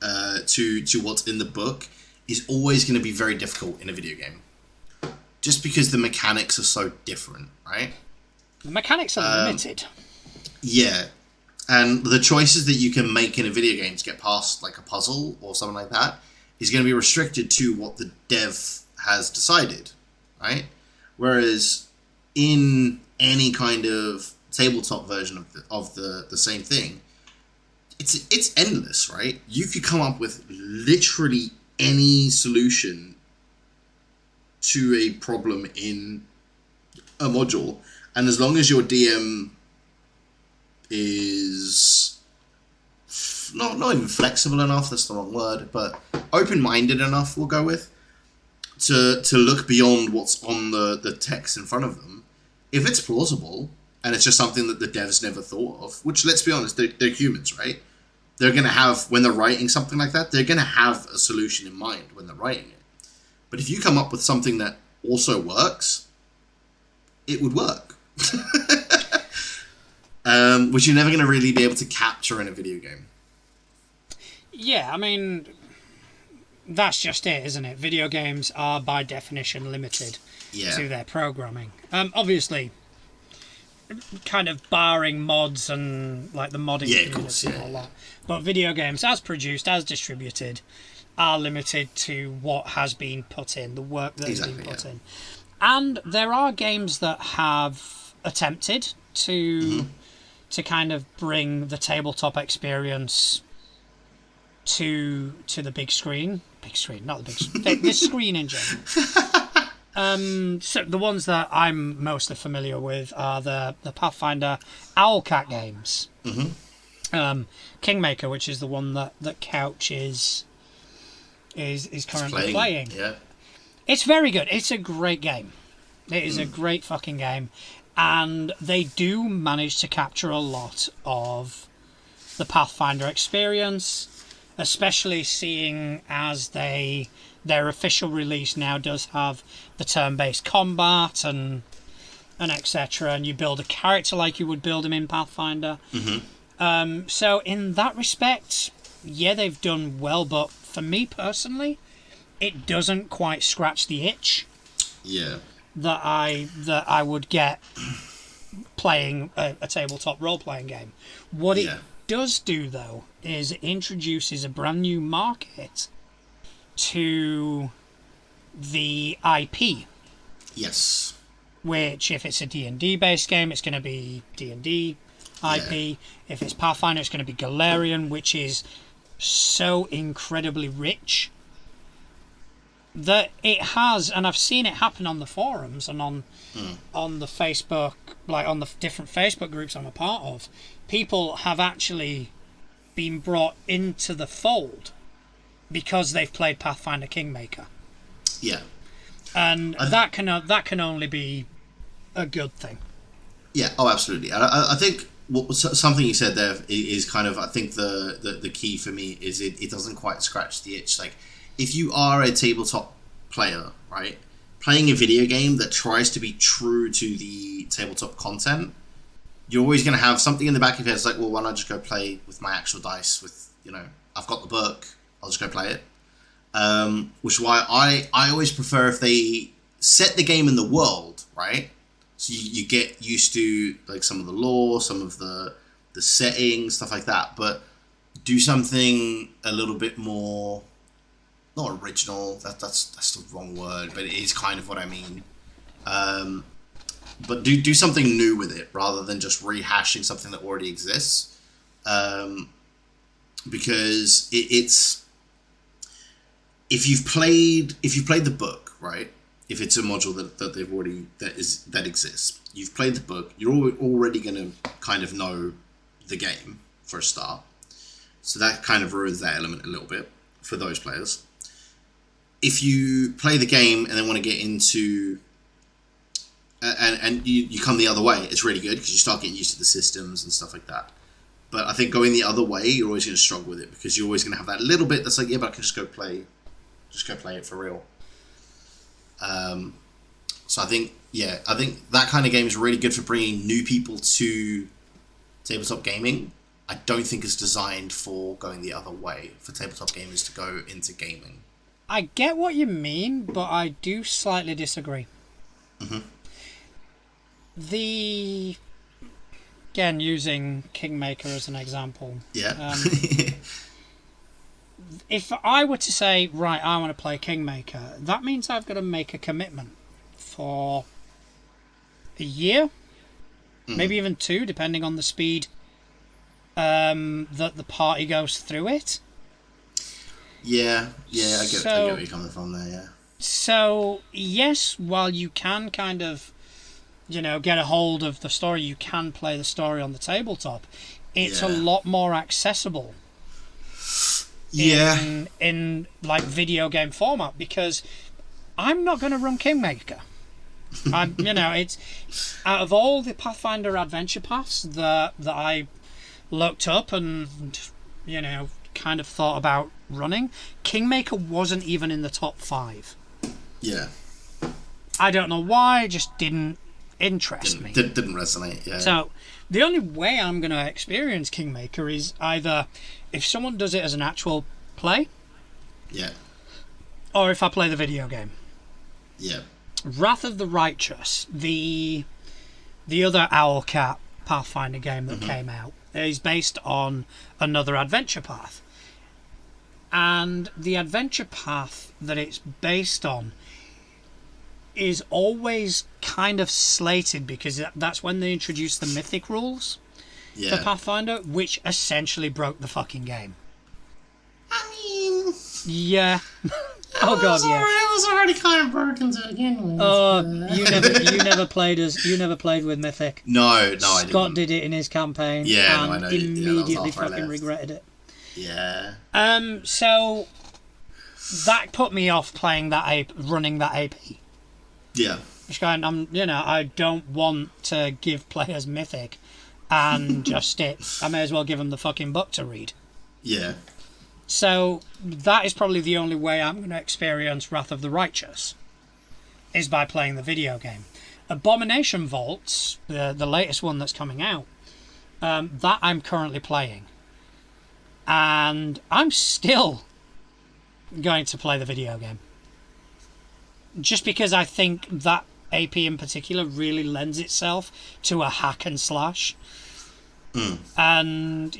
to what's in the book is always going to be very difficult in a video game. Just because the mechanics are so different, right? The mechanics are limited. Yeah. And the choices that you can make in a video game to get past, like, a puzzle or something like that is going to be restricted to what the dev has decided, right? Whereas in any kind of tabletop version of the same thing, it's endless, right? You could come up with literally any solution to a problem in a module, and as long as your DM is not even flexible enough, that's the wrong word, but open-minded enough, we'll go with, to look beyond what's on the text in front of them. If it's plausible and it's just something that the devs never thought of, which, let's be honest, they're humans, right? They're going to have, when they're writing something like that, they're going to have a solution in mind when they're writing it. But if you come up with something that also works, it would work. Which you're never going to really be able to capture in a video game. Yeah, I mean, that's just it, isn't it? Video games are by definition limited to their programming. Obviously, kind of barring mods and like the modding community and all that. But video games, as produced, as distributed, are limited to what has been put in, the work that has been put in. And there are games that have attempted to kind of bring the tabletop experience to the big screen. Big screen, not the big screen. The screen in general. So the ones that I'm mostly familiar with are the Pathfinder Owlcat games. Kingmaker, which is the one that Couch is currently playing. Yeah. It's very good. It's a great game. It is a great fucking game. And they do manage to capture a lot of the Pathfinder experience, especially seeing as their official release now does have the turn-based combat and etc. And you build a character like you would build him in Pathfinder. So in that respect, yeah, they've done well. But for me personally, it doesn't quite scratch the itch. Yeah. That I would get playing a tabletop role-playing game. What it does do, though, is it introduces a brand new market to the IP. Yes. Which, if it's a D&D based game, it's going to be D&D IP. Yeah. If it's Pathfinder, it's going to be Galarian, which is so incredibly rich that it has, and I've seen it happen on the forums and on the Facebook, like on the different Facebook groups I'm a part of. People have actually been brought into the fold because they've played Pathfinder Kingmaker. Yeah, and that can only be a good thing. Yeah. Oh, absolutely. I think something you said there is kind of, I think the key for me is it doesn't quite scratch the itch. Like, if you are a tabletop player, right, playing a video game that tries to be true to the tabletop content, you're always going to have something in the back of your head. It's like, well, why not just go play with my actual dice? With, I've got the book, I'll just go play it. Which is why I always prefer if they set the game in the world, right? So you get used to like some of the lore, some of the settings, stuff like that. But do something a little bit more, not original. That's the wrong word, but it is kind of what I mean. But do something new with it rather than just rehashing something that already exists. Because it's if you've played the book, right? If it's a module that they've already that exists, you've played the book. You're already going to kind of know the game for a start. So that kind of ruins that element a little bit for those players. If you play the game and then want to get into and you come the other way, it's really good because you start getting used to the systems and stuff like that. But I think going the other way, you're always going to struggle with it because you're always going to have that little bit that's like, yeah, but I can just go play it for real. So I think that kind of game is really good for bringing new people to tabletop gaming. I don't think it's designed for going the other way, for tabletop gamers to go into gaming. I get what you mean, but I do slightly disagree. Again, using Kingmaker as an example. Yeah. If I were to say, right, I want to play Kingmaker, that means I've got to make a commitment for a year, maybe even 2, depending on the speed that the party goes through it. Yeah, I get where you're coming from there, yeah. So, yes, while you can kind of, get a hold of the story, you can play the story on the tabletop, it's a lot more accessible. Yeah. In like video game format, because I'm not going to run Kingmaker. It's out of all the Pathfinder adventure paths that I looked up and kind of thought about running, Kingmaker wasn't even in the top 5. Yeah. I don't know why, it just didn't interest me. Didn't resonate, yeah. So the only way I'm going to experience Kingmaker is either if someone does it as an actual play, yeah, or if I play the video game. Yeah. Wrath of the Righteous, the other Owlcat Pathfinder game that came out, is based on another adventure path. And the adventure path that it's based on is always kind of slated, because that's when they introduced the mythic rules for Pathfinder, which essentially broke the fucking game. I mean... Yeah. Oh god, yeah. It was already kind of broken to begin with. Oh, you never played with Mythic. No, I didn't. Scott did it in his campaign. Yeah, and I know. Immediately That was fucking regretted it. Yeah. So that put me off running that AP. Yeah. Just going, I don't want to give players Mythic and just I may as well give them the fucking book to read. Yeah. So that is probably the only way I'm going to experience Wrath of the Righteous, is by playing the video game. Abomination Vaults, the latest one that's coming out, that I'm currently playing. And I'm still going to play the video game. Just because I think that AP in particular really lends itself to a hack and slash. And,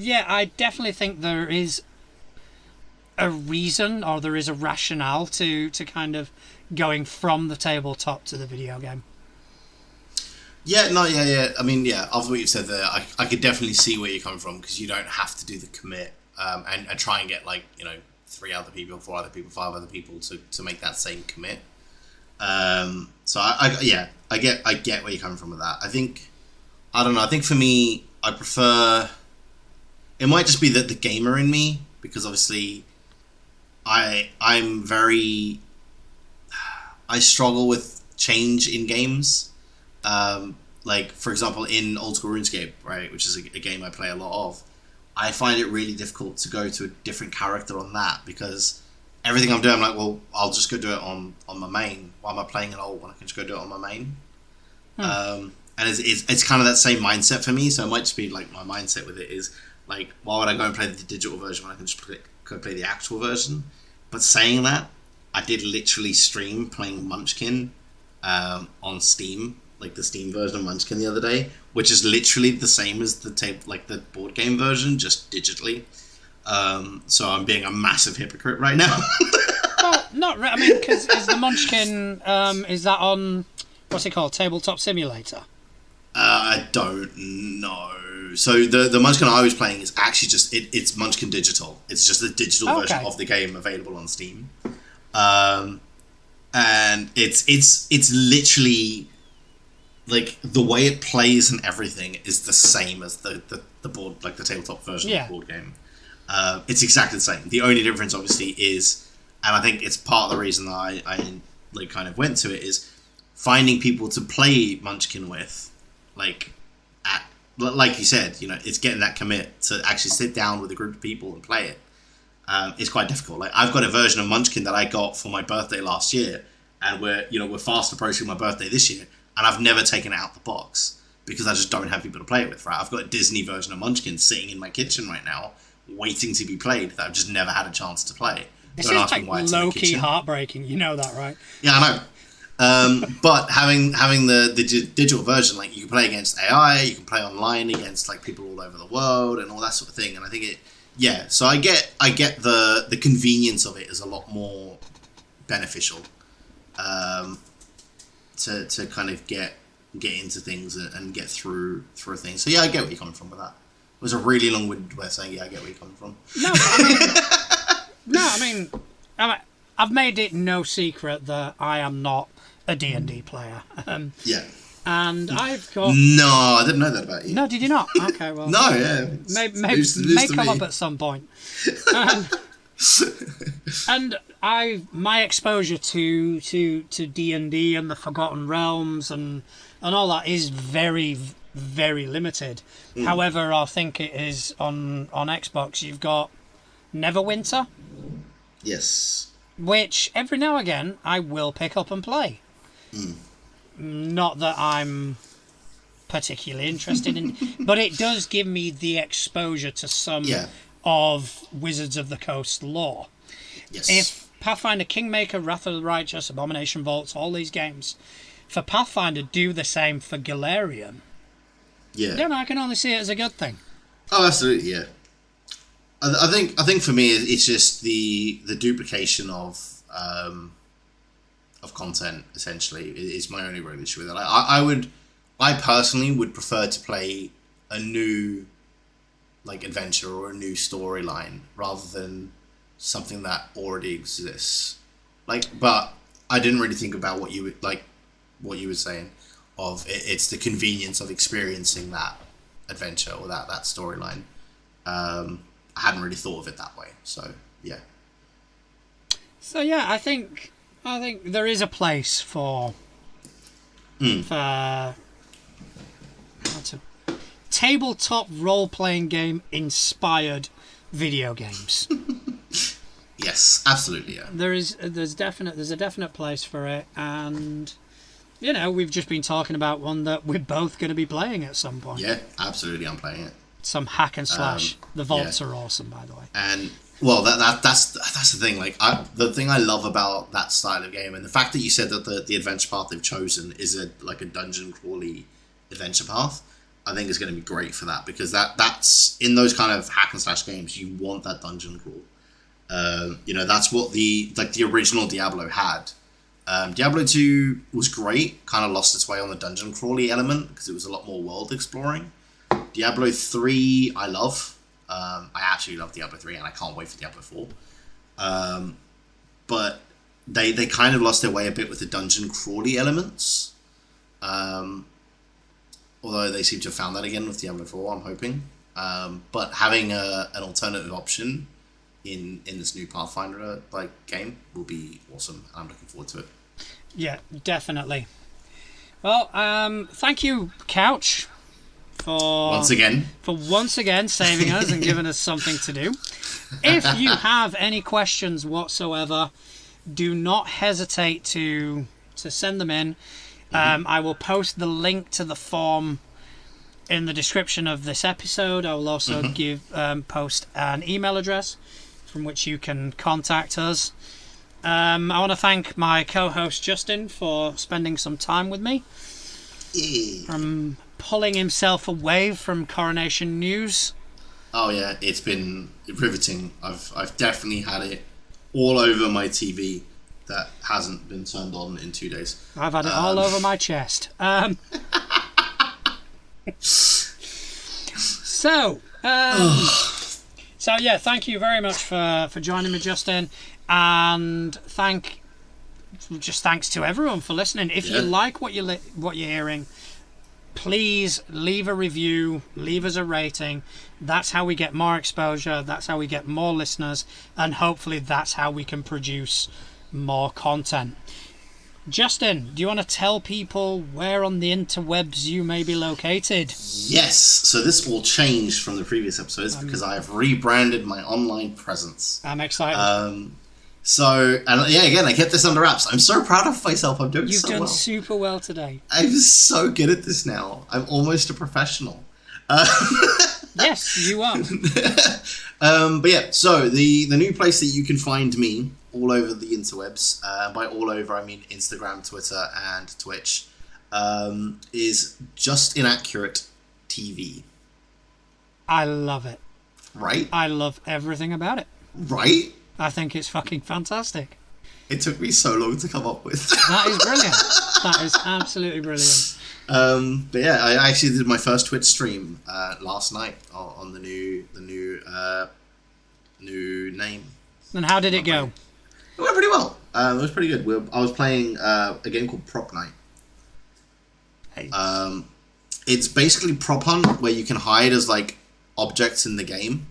I definitely think there is a reason, or there is a rationale to kind of going from the tabletop to the video game. Yeah, I mean, after what you've said there, I could definitely see where you're coming from, because you don't have to do the commit and try and get 3 other people, 4 other people, 5 other people to make that same commit. So I get where you're coming from with that. I don't know, I think for me, I prefer... It might just be that the gamer in me, because obviously I'm very... I struggle with change in games. For example, in Old School RuneScape, right, which is a game I play a lot of, I find it really difficult to go to a different character on that, because everything I'm doing, I'm like, well, I'll just go do it on my main. Why am I playing an old one? I can just go do it on my main. And it's kind of that same mindset for me, so it might just be my mindset with it is, why would I go and play the digital version when I can just go play the actual version? But saying that, I did literally stream playing Munchkin on Steam, the Steam version of Munchkin the other day, which is literally the same as the board game version, just digitally. So I'm being a massive hypocrite right now. Well, not really. I mean, because is the Munchkin, is that on, what's it called, Tabletop Simulator? I don't know. So the Munchkin I was playing is actually just it's Munchkin Digital. It's just a digital version of the game available on Steam, and it's literally the way it plays and everything is the same as the board, the tabletop version of the board game. It's exactly the same. The only difference, obviously, is, and I think it's part of the reason that I kind of went to it, is finding people to play Munchkin with, like you said, it's getting that commit to actually sit down with a group of people and play it. It's quite difficult. I've got a version of Munchkin that I got for my birthday last year, and we're fast approaching my birthday this year, and I've never taken it out the box because I just don't have people to play it with. Right? I've got a Disney version of Munchkin sitting in my kitchen right now, waiting to be played, that I've just never had a chance to play. This is low-key heartbreaking. You know that, right? Yeah, I know. But having the digital version, you can play against AI, you can play online against people all over the world and all that sort of thing. And I think so I get the convenience of it is a lot more beneficial, to kind of get get into things and get through things. So yeah, I get where you're coming from with that. It was a really long-winded way of saying, yeah, I get where you're coming from. I mean, I've made it no secret that I am not a D&D player. Yeah. And I've got... No, I didn't know that about you. No, did you not? Okay, well... No, yeah. May come up at some point. And my exposure to D&D and the Forgotten Realms and all that is very, very limited. However, I think it is on Xbox. You've got Neverwinter. Yes. Which every now and again I will pick up and play. Not that I'm particularly interested in, but it does give me the exposure to some of Wizards of the Coast lore. Yes. If Pathfinder, Kingmaker, Wrath of the Righteous, Abomination Vaults, all these games, for Pathfinder do the same for Galarian, then I can only see it as a good thing. Oh, absolutely, yeah. I think for me it's just the duplication of content essentially is my only real issue with it. I personally would prefer to play a new adventure or a new storyline rather than something that already exists. But I didn't really think about what you were saying of it's the convenience of experiencing that adventure or that storyline. I hadn't really thought of it that way. So yeah. So yeah, I think there is a place for tabletop role-playing game inspired video games. Yes, absolutely. Yeah. There's a definite place for it, and we've just been talking about one that we're both going to be playing at some point. Yeah, absolutely. I'm playing it. Some hack and slash. The vaults are awesome, by the way. And well, that's the thing. The thing I love about that style of game, and the fact that you said that the adventure path they've chosen is a dungeon crawly adventure path, I think is going to be great for that, because that's in those kind of hack and slash games, you want that dungeon crawl. That's what the original Diablo had. Diablo 2 was great, kind of lost its way on the dungeon crawly element because it was a lot more world exploring. Diablo 3 I love. I actually love Diablo 3 and I can't wait for Diablo 4. But they kind of lost their way a bit with the dungeon crawly elements. Although they seem to have found that again with Diablo 4, I'm hoping. But having an alternative option in this new Pathfinder game will be awesome. I'm looking forward to it. Yeah, definitely. Well, thank you, Couch, for once again saving us and giving us something to do. If you have any questions whatsoever, do not hesitate to send them in. I will post the link to the form in the description of this episode. I will also post an email address from which you can contact us. I want to thank my co-host Justin for spending some time with me. From pulling himself away from Coronation News. Oh yeah, it's been riveting. I've definitely had it all over my TV that hasn't been turned on in 2 days. I've had it all over my chest. So yeah, thank you very much for joining me, Justin, and thanks to everyone for listening. If you like what you're hearing, please leave a review, leave us a rating. That's how we get more exposure, that's how we get more listeners, and hopefully that's how we can produce more content. Justin, do you want to tell people where on the interwebs you may be located? Yes, so this will change from the previous episodes because I have rebranded my online presence. I'm excited. Again, I kept this under wraps. I'm so proud of myself. I'm doing You've so well. You've done super well today. I'm so good at this now. I'm almost a professional. Yes, you are. But yeah, so the new place that you can find me all over the interwebs, by all over I mean Instagram, Twitter, and Twitch, is Just Inaccurate TV. I love it. Right? I love everything about it. Right? I think it's fucking fantastic. It took me so long to come up with. That is brilliant. That is absolutely brilliant. But yeah, I actually did my first Twitch stream last night on the new name. And how did it go? It went pretty well. It was pretty good. I was playing a game called Prop Night. Hey. It's basically prop hunt where you can hide as like objects in the game.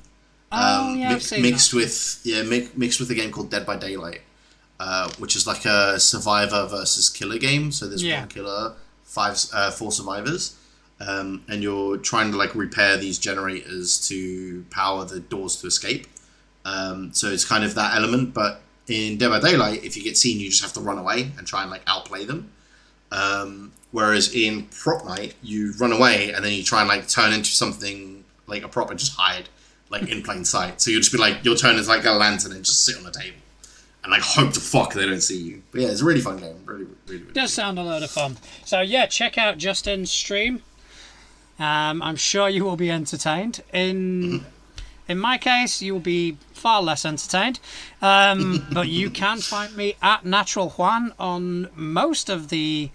I've seen mixed that. with a game called Dead by Daylight, which is like a survivor versus killer game. So there's one killer, four survivors, and you're trying to like repair these generators to power the doors to escape. So it's kind of that element, but in Dead by Daylight, if you get seen, you just have to run away and try and like outplay them. Whereas in Prop Night, you run away and then you try and like turn into something like a prop and just hide like in plain sight. So you'll just be like, you'll turn into like a lantern and just sit on the table and like hope to fuck they don't see you. But yeah, it's a really fun game. Really Does sound a load of fun. So yeah, check out Justin's stream. I'm sure you will be entertained. In my case, you will be far less entertained. But you can find me at Natural Juan on most of the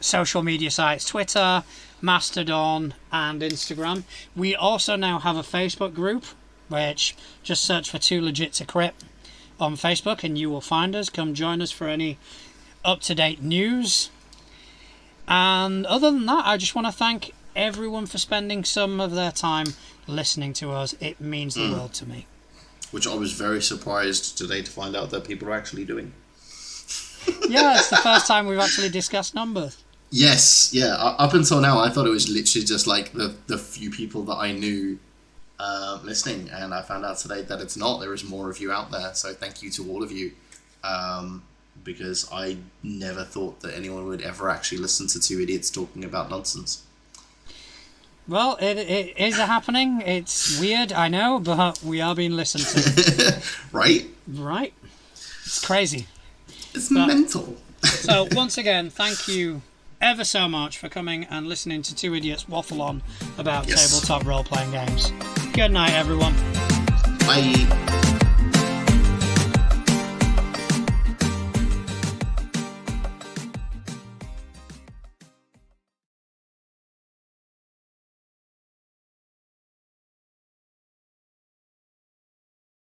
social media sites, Twitter, Mastodon, and Instagram. We also now have a Facebook group, which just search for Too Legit to Crit on Facebook and you will find us. Come join us for any up-to-date news. And other than that, I just want to thank everyone for spending some of their time listening to us. It means the world to me. Which I was very surprised today to find out that people are actually doing. Yeah, it's the first time we've actually discussed numbers. Yes, yeah. Up until now, I thought it was literally just like the few people that I knew listening, and I found out today that it's not. There is more of you out there, so thank you to all of you. Because I never thought that anyone would ever actually listen to two idiots talking about nonsense. Well, it is happening. It's weird, I know, but we are being listened to. Right? Right? It's crazy. It's mental. So, once again, thank you ever so much for coming and listening to two idiots waffle on about tabletop role-playing games. Good night, everyone. Bye.